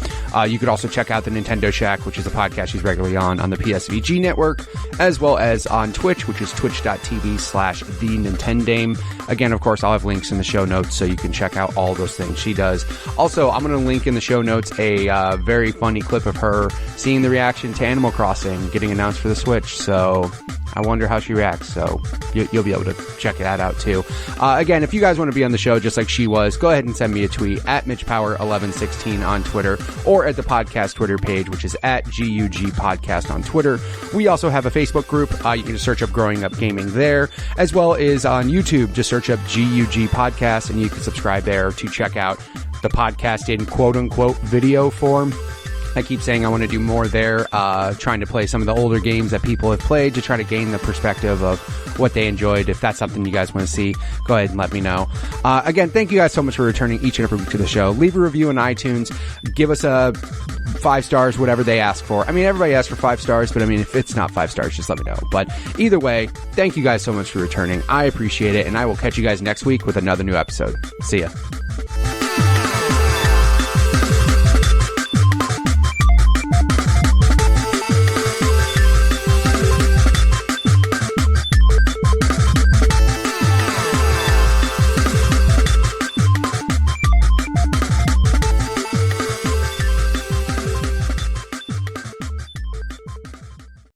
You could also check out the Nintendo Shack, which is a podcast she's regularly on the PSVG network, as well as on Twitch, which is twitch.tv/the Nintendame. Again, of course, I'll have links in the show notes so you can check out all those things she does. Also, I'm going to link in the show notes a very funny clip of her seeing the reaction to Animal Crossing getting announced for the Switch. So I wonder how she reacts, so you'll be able to check that out too. Again, if you guys want to be on the show just like she was, go ahead and send me a tweet at MitchPower1116 on Twitter, or at the podcast Twitter page, which is at GUG Podcast on Twitter. We also have a Facebook group. You can just search up Growing Up Gaming there, as well as on YouTube. Just search up GUG Podcast, and you can subscribe there to check out the podcast in quote-unquote video form. I keep saying I want to do more there, trying to play some of the older games that people have played to try to gain the perspective of what they enjoyed. If that's something you guys want to see, go ahead and let me know. Again, thank you guys so much for returning each and every week to the show. Leave a review on iTunes. Give us a 5 stars, whatever they ask for. I mean, everybody asks for 5 stars, but I mean, if it's not 5 stars, just let me know. But either way, thank you guys so much for returning. I appreciate it, and I will catch you guys next week with another new episode. See ya.